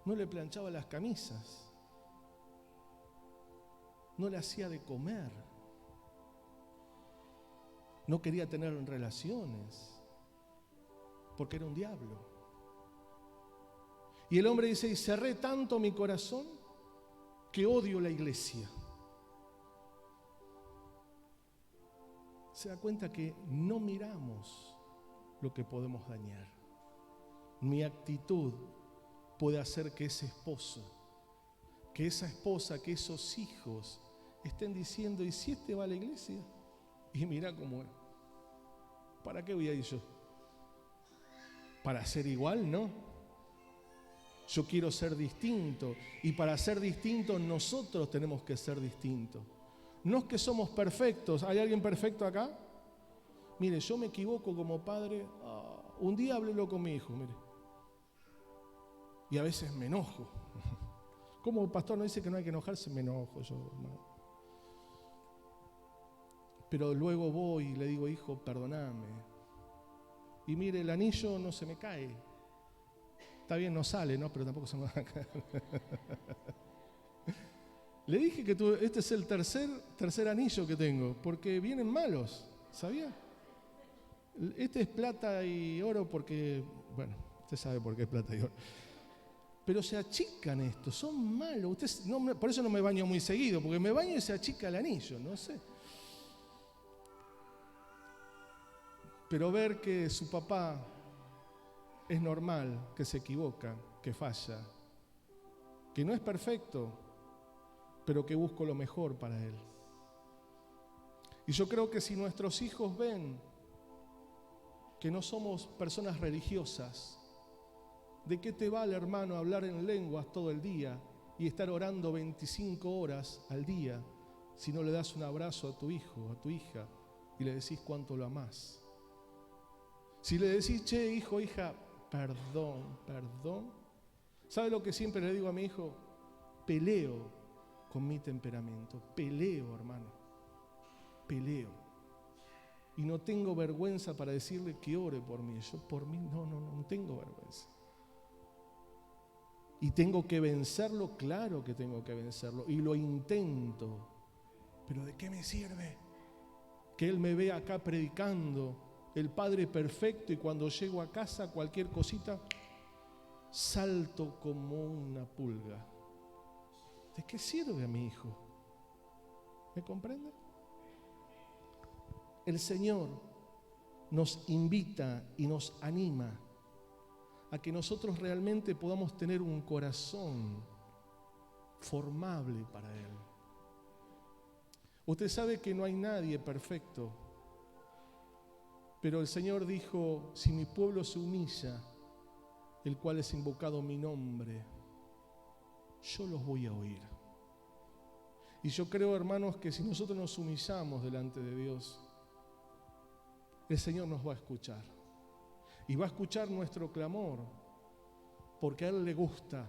Speaker 1: no le planchaba las camisas? No le hacía de comer. No quería tener relaciones. porque era un diablo. Y el hombre dice, y cerré tanto mi corazón que odio la iglesia. Se da cuenta que no miramos lo que podemos dañar. Mi actitud puede hacer que ese esposo, que esa esposa, que esos hijos estén diciendo, ¿y si este va a la iglesia? Y mira cómo es. ¿Para qué voy a ir yo? ¿Para ser igual? No. Yo quiero ser distinto. Y para ser distinto nosotros tenemos que ser distintos. No es que somos perfectos. ¿Hay alguien perfecto acá? Mire, yo me equivoco como padre. Un día háblelo con mi hijo, mire. Y a veces me enojo. Como el pastor no dice que no hay que enojarse, me enojo yo, hermano. Pero luego voy y le digo, hijo, perdóname. Y mire, el anillo no se me cae. Está bien, no sale, ¿no? Pero tampoco se me va a caer. Le dije que este es el tercer anillo que tengo, porque vienen malos, ¿sabía? Este es plata y oro porque, bueno, usted sabe por qué es plata y oro. Pero se achican estos, son malos. Por eso no me baño muy seguido, porque me baño y se achica el anillo, no sé. Pero ver que su papá es normal, que se equivoca, que falla, que no es perfecto, pero que busco lo mejor para él. Y yo creo que si nuestros hijos ven que no somos personas religiosas, ¿de qué te vale, hermano, hablar en lenguas todo el día y estar orando 25 horas al día si no le das un abrazo a tu hijo, a tu hija y le decís cuánto lo amás? Si le decís, che, hijo, hija, perdón. ¿Sabe lo que siempre le digo a mi hijo? Peleo con mi temperamento. Peleo, hermano. Peleo. Y no tengo vergüenza para decirle que ore por mí. Yo por mí no tengo vergüenza. Y tengo que vencerlo, claro que tengo que vencerlo. Y lo intento. Pero ¿de qué me sirve? Que él me vea acá predicando, el Padre perfecto, y cuando llego a casa cualquier cosita salto como una pulga. ¿De qué sirve a mi hijo? ¿Me comprende? El Señor nos invita y nos anima a que nosotros realmente podamos tener un corazón formable para Él. Usted sabe que no hay nadie perfecto. Pero el Señor dijo, si mi pueblo se humilla, el cual es invocado mi nombre, yo los voy a oír. Y yo creo, hermanos, que si nosotros nos humillamos delante de Dios, el Señor nos va a escuchar. Y va a escuchar nuestro clamor, porque a Él le gusta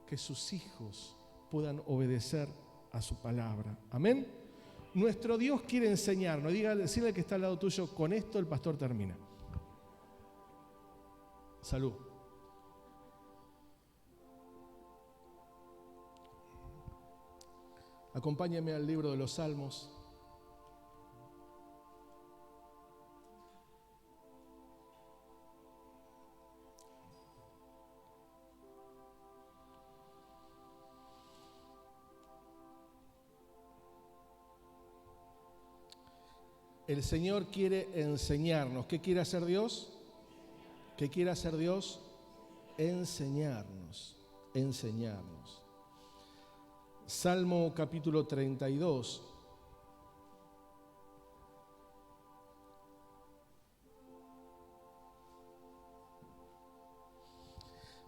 Speaker 1: que sus hijos puedan obedecer a su palabra. Amén. Nuestro Dios quiere enseñarnos. Decirle que está al lado tuyo, con esto el pastor termina. Salud. Acompáñame al libro de los Salmos. El Señor quiere enseñarnos. ¿Qué quiere hacer Dios? ¿Qué quiere hacer Dios? Enseñarnos. Salmo capítulo 32.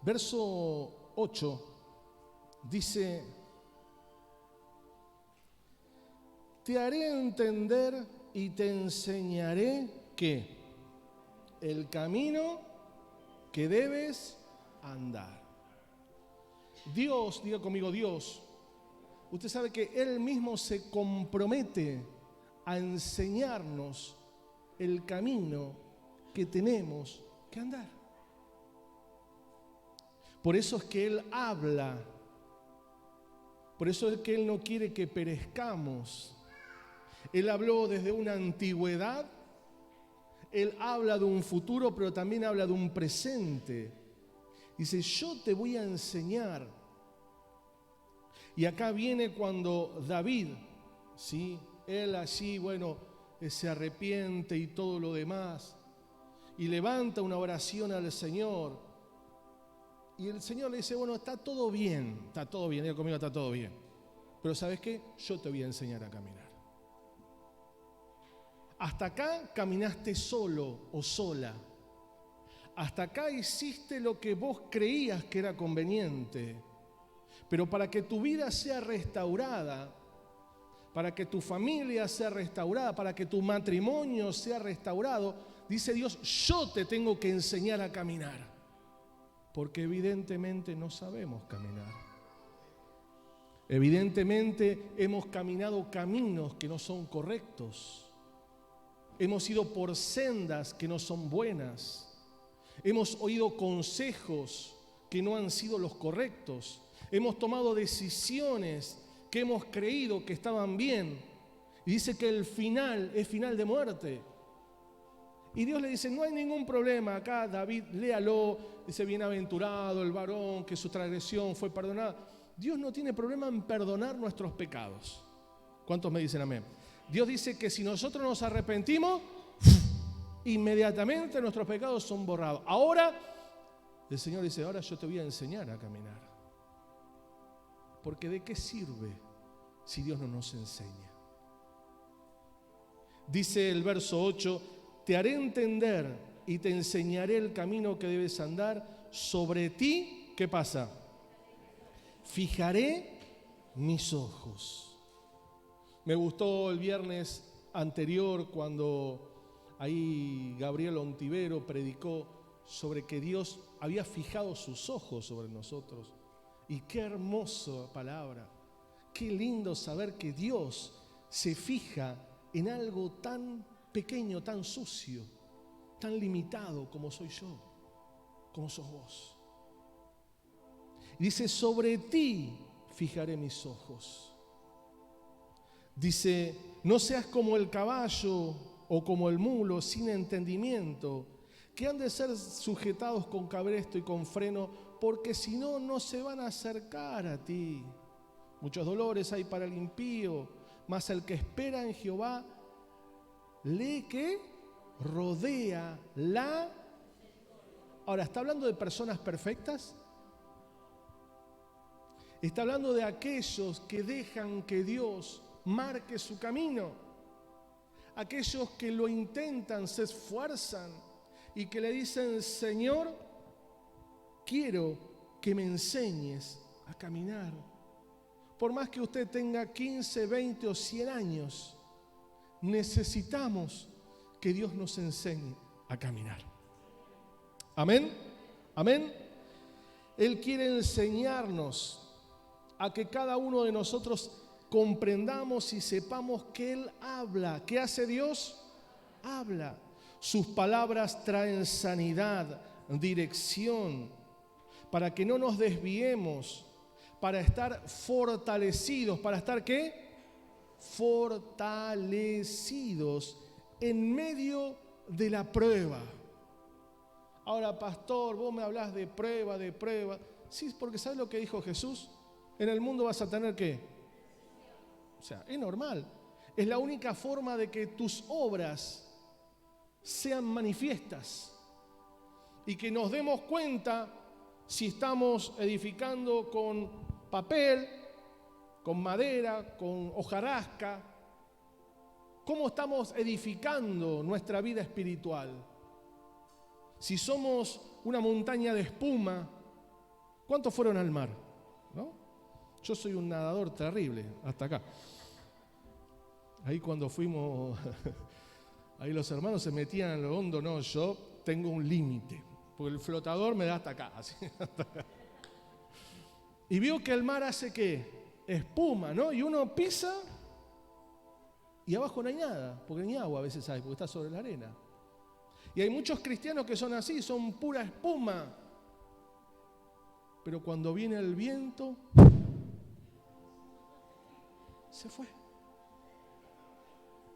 Speaker 1: Verso 8 dice: te haré entender y te enseñaré que el camino que debes andar. Dios, diga conmigo, Dios, usted sabe que Él mismo se compromete a enseñarnos el camino que tenemos que andar. Por eso es que Él habla, por eso es que Él no quiere que perezcamos. Él habló desde una antigüedad, Él habla de un futuro, pero también habla de un presente. Dice, yo te voy a enseñar. Y acá viene cuando David, ¿sí? Él allí, bueno, se arrepiente y todo lo demás. Y levanta una oración al Señor. Y el Señor le dice, bueno, está todo bien, diga conmigo, está todo bien. Pero ¿sabes qué? Yo te voy a enseñar a caminar. Hasta acá caminaste solo o sola. Hasta acá hiciste lo que vos creías que era conveniente. Pero para que tu vida sea restaurada, para que tu familia sea restaurada, para que tu matrimonio sea restaurado, dice Dios, yo te tengo que enseñar a caminar. Porque evidentemente no sabemos caminar. Evidentemente hemos caminado caminos que no son correctos. Hemos ido por sendas que no son buenas. Hemos oído consejos que no han sido los correctos. Hemos tomado decisiones que hemos creído que estaban bien. Y dice que el final es final de muerte. Y Dios le dice, no hay ningún problema. Acá David, léalo, dice, bienaventurado el varón que su transgresión fue perdonada. Dios no tiene problema en perdonar nuestros pecados. ¿Cuántos me dicen amén? Dios dice que si nosotros nos arrepentimos, inmediatamente nuestros pecados son borrados. Ahora, el Señor dice, ahora yo te voy a enseñar a caminar. Porque ¿de qué sirve si Dios no nos enseña? Dice el verso 8, te haré entender y te enseñaré el camino que debes andar. Sobre ti, ¿qué pasa? Fijaré mis ojos. Me gustó el viernes anterior cuando ahí Gabriel Ontivero predicó sobre que Dios había fijado sus ojos sobre nosotros. Y qué hermosa palabra. Qué lindo saber que Dios se fija en algo tan pequeño, tan sucio, tan limitado como soy yo, como sos vos. Y dice, sobre ti fijaré mis ojos. Dice, no seas como el caballo o como el mulo sin entendimiento, que han de ser sujetados con cabresto y con freno, porque si no, no se van a acercar a ti. Muchos dolores hay para el impío, mas el que espera en Jehová, lee que rodea la... Ahora, ¿está hablando de personas perfectas? Está hablando de aquellos que dejan que Dios marque su camino. Aquellos que lo intentan, se esfuerzan y que le dicen, Señor, quiero que me enseñes a caminar. Por más que usted tenga 15, 20 o 100 años, necesitamos que Dios nos enseñe a caminar. Amén. Amén. Él quiere enseñarnos a que cada uno de nosotros comprendamos y sepamos que Él habla. ¿Qué hace Dios? Habla. Sus palabras traen sanidad, dirección, para que no nos desviemos, para estar fortalecidos. ¿Para estar qué? Fortalecidos en medio de la prueba. Ahora, pastor, vos me hablás de prueba, de prueba. Sí, porque ¿sabes lo que dijo Jesús? En el mundo vas a tener ¿qué? O sea, es normal. Es la única forma de que tus obras sean manifiestas y que nos demos cuenta si estamos edificando con papel, con madera, con hojarasca. ¿Cómo estamos edificando nuestra vida espiritual? Si somos una montaña de espuma, ¿cuántos fueron al mar? ¿No? Yo soy un nadador terrible, hasta acá. Ahí cuando fuimos, ahí los hermanos se metían en lo hondo, no, yo tengo un límite, porque el flotador me da hasta acá, así, hasta acá. Y vio que el mar hace ¿qué? Espuma, ¿no? Y uno pisa y abajo no hay nada, porque ni agua a veces hay, porque está sobre la arena. Y hay muchos cristianos que son así, son pura espuma. Pero cuando viene el viento, se fue.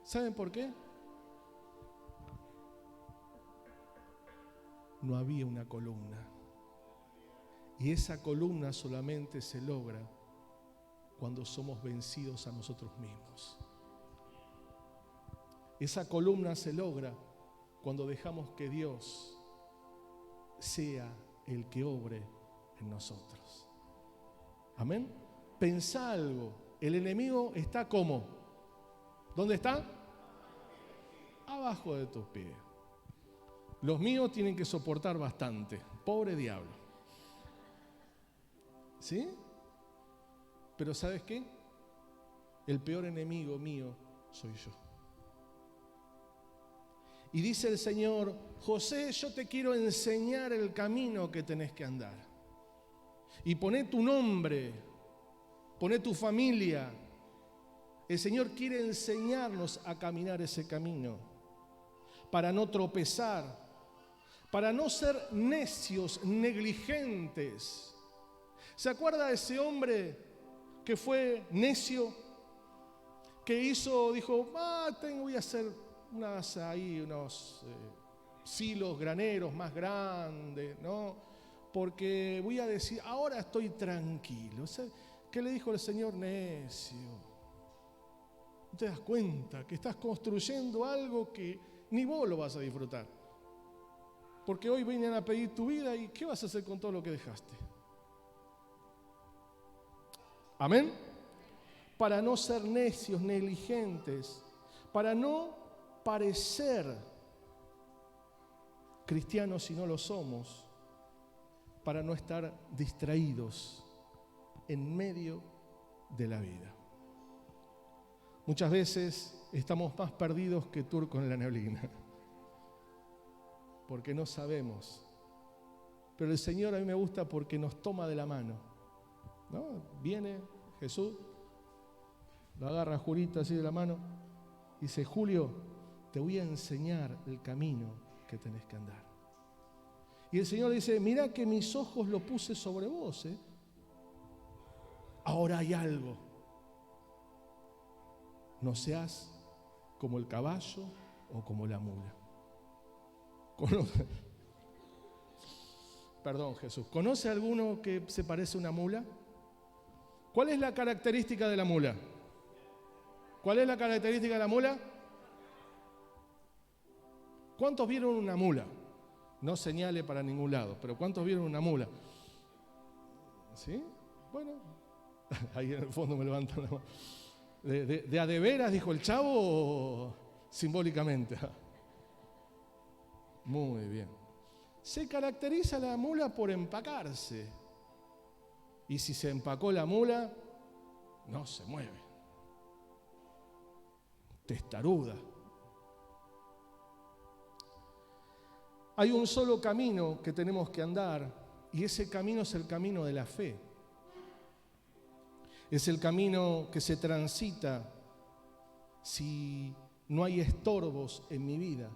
Speaker 1: ¿Saben por qué? no había una columna. Y esa columna solamente se logra cuando somos vencidos a nosotros mismos. Esa columna se logra cuando dejamos que Dios sea el que obre en nosotros. Amén. Pensá algo. El enemigo está ¿cómo? ¿Dónde está? Abajo de tus pies. Los míos tienen que soportar bastante. Pobre diablo. ¿Sí? Pero ¿sabes qué? El peor enemigo mío soy yo. Y dice el Señor: José, yo te quiero enseñar el camino que tenés que andar. Y poné tu nombre, poné tu familia. El Señor quiere enseñarnos a caminar ese camino, para no tropezar, para no ser necios, negligentes. ¿Se acuerda de ese hombre que fue necio? Que dijo, voy a hacer unos silos, graneros más grandes, ¿no? Porque voy a decir, ahora estoy tranquilo. ¿Qué le dijo el Señor? Necio. ¿No te das cuenta que estás construyendo algo que ni vos lo vas a disfrutar? Porque hoy vienen a pedir tu vida y ¿qué vas a hacer con todo lo que dejaste? Amén. Para no ser necios, negligentes, para no parecer cristianos si no lo somos, para no estar distraídos en medio de la vida. Muchas veces estamos más perdidos que turcos en la neblina, porque no sabemos. Pero el Señor a mí me gusta porque nos toma de la mano, ¿no? Viene Jesús, lo agarra a Julito así de la mano y dice: Julio, te voy a enseñar el camino que tenés que andar. Y el Señor dice: mirá que mis ojos lo puse sobre vos, ¿eh? Ahora hay algo. No seas como el caballo o como la mula. Perdón, Jesús. ¿Conoce alguno que se parece a una mula? ¿Cuál es la característica de la mula? ¿Cuál es la característica de la mula? ¿Cuántos vieron una mula? No señale para ningún lado, pero ¿cuántos vieron una mula? ¿Sí? Bueno, ahí en el fondo me levantan la mano. ¿De a de veras, dijo el chavo, o simbólicamente? Muy bien. Se caracteriza la mula por empacarse. Y si se empacó la mula, no se mueve. Testaruda. Hay un solo camino que tenemos que andar, y ese camino es el camino de la fe. Es el camino que se transita si no hay estorbos en mi vida.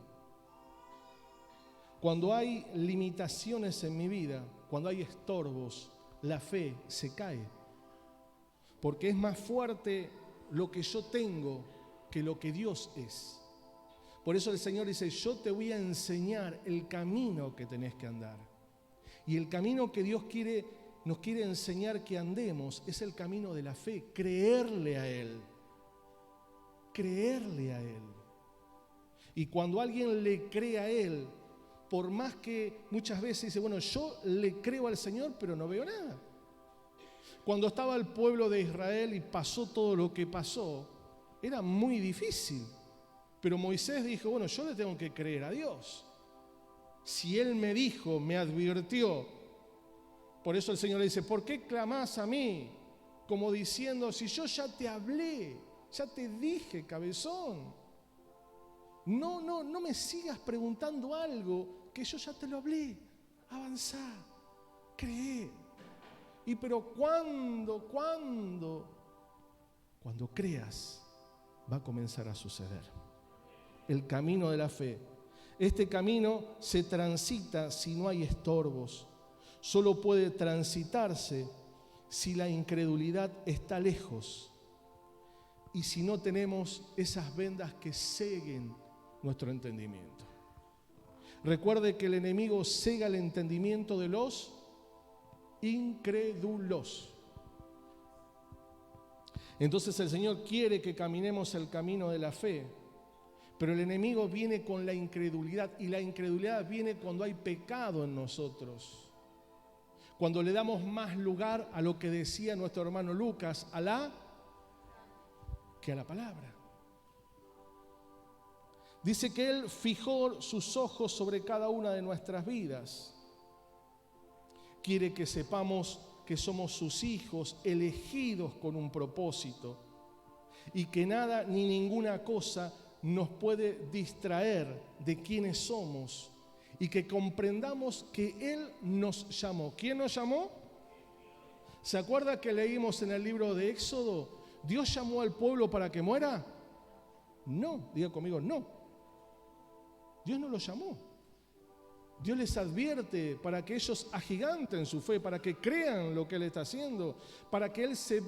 Speaker 1: Cuando hay limitaciones en mi vida, cuando hay estorbos, la fe se cae. Porque es más fuerte lo que yo tengo que lo que Dios es. Por eso el Señor dice: yo te voy a enseñar el camino que tenés que andar. Y el camino que Dios nos quiere enseñar que andemos es el camino de la fe, creerle a Él. Creerle a Él. Y cuando alguien le cree a Él, por más que muchas veces dice, bueno, yo le creo al Señor, pero no veo nada. Cuando estaba el pueblo de Israel y pasó todo lo que pasó, era muy difícil. Pero Moisés dijo, bueno, yo le tengo que creer a Dios. Si Él me dijo, me advirtió. Por eso el Señor le dice, ¿por qué clamás a mí? Como diciendo, si yo ya te hablé, ya te dije, cabezón. No me sigas preguntando algo que yo ya te lo hablé. Avanzá, cree. Y pero cuando creas, va a comenzar a suceder. El camino de la fe. Este camino se transita si no hay estorbos. Solo puede transitarse si la incredulidad está lejos y si no tenemos esas vendas que ceguen nuestro entendimiento. Recuerde que el enemigo cega el entendimiento de los incrédulos. Entonces el Señor quiere que caminemos el camino de la fe, pero el enemigo viene con la incredulidad, y la incredulidad viene cuando hay pecado en nosotros, cuando le damos más lugar a lo que decía nuestro hermano Lucas, que a la palabra. Dice que Él fijó sus ojos sobre cada una de nuestras vidas. Quiere que sepamos que somos sus hijos, elegidos con un propósito, y que nada ni ninguna cosa nos puede distraer de quiénes somos, y que comprendamos que Él nos llamó. ¿Quién nos llamó? ¿Se acuerda que leímos en el libro de Éxodo? ¿Dios llamó al pueblo para que muera? No, diga conmigo, no. Dios no los llamó. Dios les advierte para que ellos agiganten su fe, para que crean lo que Él está haciendo, para que Él se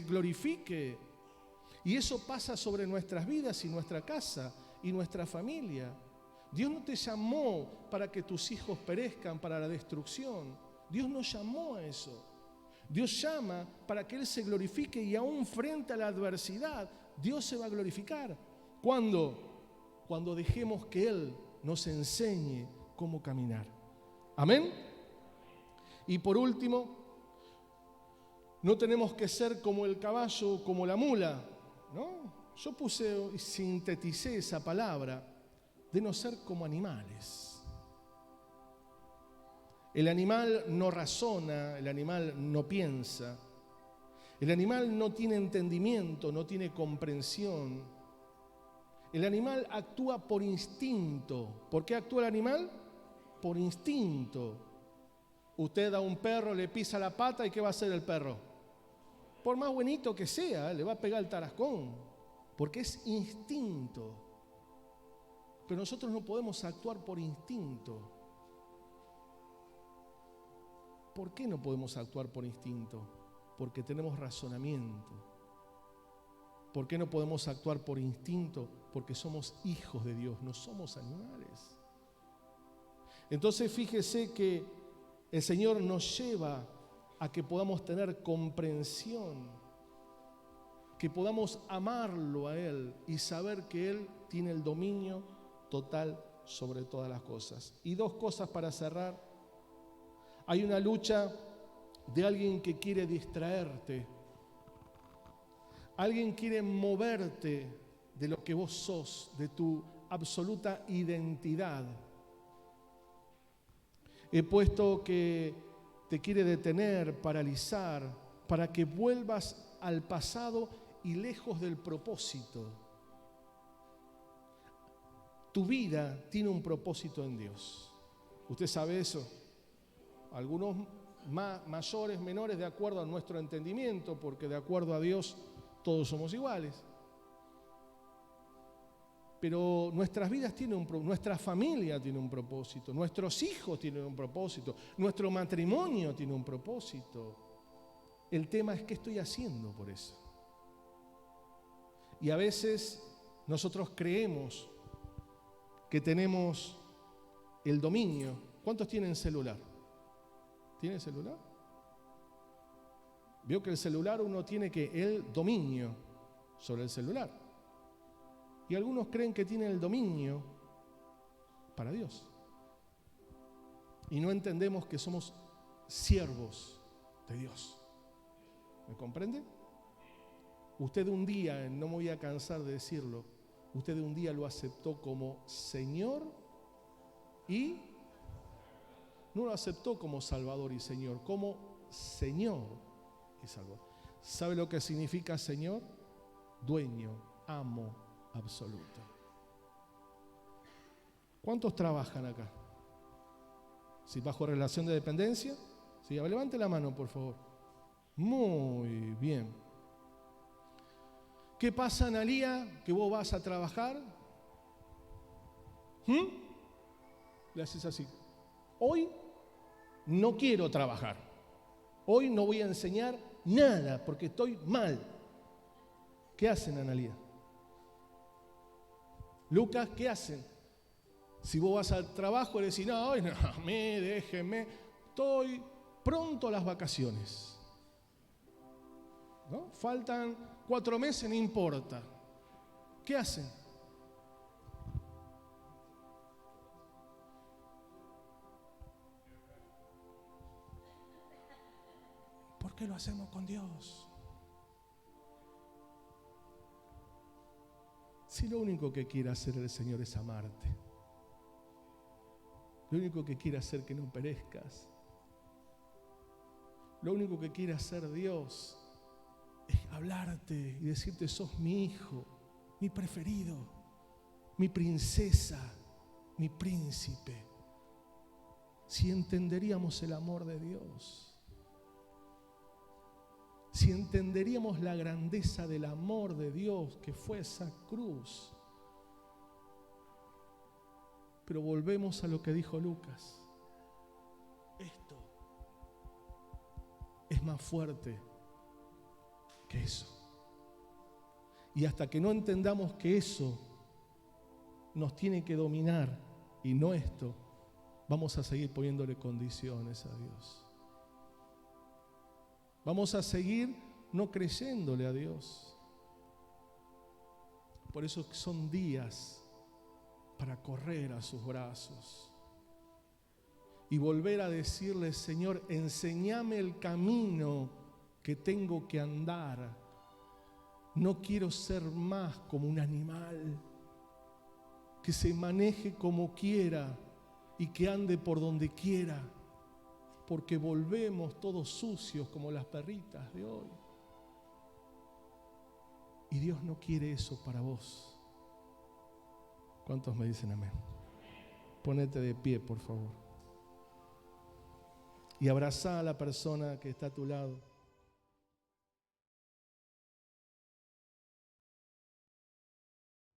Speaker 1: glorifique. Y eso pasa sobre nuestras vidas y nuestra casa y nuestra familia. Dios no te llamó para que tus hijos perezcan para la destrucción. Dios no llamó a eso. Dios llama para que Él se glorifique, y aún frente a la adversidad, Dios se va a glorificar. ¿Cuándo? Cuando dejemos que Él nos enseñe cómo caminar. Amén. Y por último, no tenemos que ser como el caballo, como la mula, ¿no? Yo puse y sinteticé esa palabra de no ser como animales. El animal no razona, el animal no piensa, el animal no tiene entendimiento, no tiene comprensión. El animal actúa por instinto. ¿Por qué actúa el animal? Por instinto. Usted a un perro le pisa la pata, ¿y qué va a hacer el perro? Por más buenito que sea, le va a pegar el tarascón, porque es instinto. Pero nosotros no podemos actuar por instinto. ¿Por qué no podemos actuar por instinto? Porque tenemos razonamiento. ¿Por qué no podemos actuar por instinto? Porque somos hijos de Dios, no somos animales. Entonces fíjese que el Señor nos lleva a que podamos tener comprensión, que podamos amarlo a Él y saber que Él tiene el dominio total sobre todas las cosas. Y dos cosas para cerrar. Hay una lucha de alguien que quiere distraerte. Alguien quiere moverte de lo que vos sos, de tu absoluta identidad. He puesto que te quiere detener, paralizar, para que vuelvas al pasado y lejos del propósito. Tu vida tiene un propósito en Dios. ¿Usted sabe eso? Algunos mayores, menores, de acuerdo a nuestro entendimiento, porque de acuerdo a Dios todos somos iguales. Pero nuestras vidas tienen un propósito, nuestra familia tiene un propósito, nuestros hijos tienen un propósito, nuestro matrimonio tiene un propósito. El tema es qué estoy haciendo por eso. Y a veces nosotros creemos que tenemos el dominio. ¿Cuántos tienen celular? ¿Tienen celular? Veo que el celular uno tiene que el dominio sobre el celular. Y algunos creen que tienen el dominio para Dios. Y no entendemos que somos siervos de Dios. ¿Me comprende? Usted un día, no me voy a cansar de decirlo, usted un día lo aceptó como Señor y no lo aceptó como Salvador y Señor, como Señor y Salvador. ¿Sabe lo que significa Señor? Dueño, amo absoluto. ¿Cuántos trabajan acá? ¿Si bajo relación de dependencia? Sí, levante la mano, por favor. Muy bien. ¿Qué pasa, Analía, que vos vas a trabajar? Le haces así. Hoy no quiero trabajar. Hoy no voy a enseñar nada porque estoy mal. ¿Qué hacen, Analía? Lucas, ¿qué hacen? Si vos vas al trabajo y decís, no, déjeme, estoy pronto a las vacaciones. ¿No? Faltan 4 meses, no importa. ¿Qué hacen? ¿Por qué lo hacemos con Dios? Si lo único que quiere hacer el Señor es amarte. Lo único que quiere hacer que no perezcas. Lo único que quiere hacer Dios es hablarte y decirte: sos mi hijo, mi preferido, mi princesa, mi príncipe. Si entenderíamos el amor de Dios, si entenderíamos la grandeza del amor de Dios que fue esa cruz. Pero volvemos a lo que dijo Lucas. Esto es más fuerte que eso. Y hasta que no entendamos que eso nos tiene que dominar y no esto, vamos a seguir poniéndole condiciones a Dios. Vamos a seguir no creyéndole a Dios. Por eso son días para correr a sus brazos y volver a decirle: Señor, enséñame el camino que tengo que andar. No quiero ser más como un animal que se maneje como quiera y que ande por donde quiera, porque volvemos todos sucios como las perritas de hoy. Y Dios no quiere eso para vos. ¿Cuántos me dicen amén? Ponete de pie, por favor. Y abrazá a la persona que está a tu lado.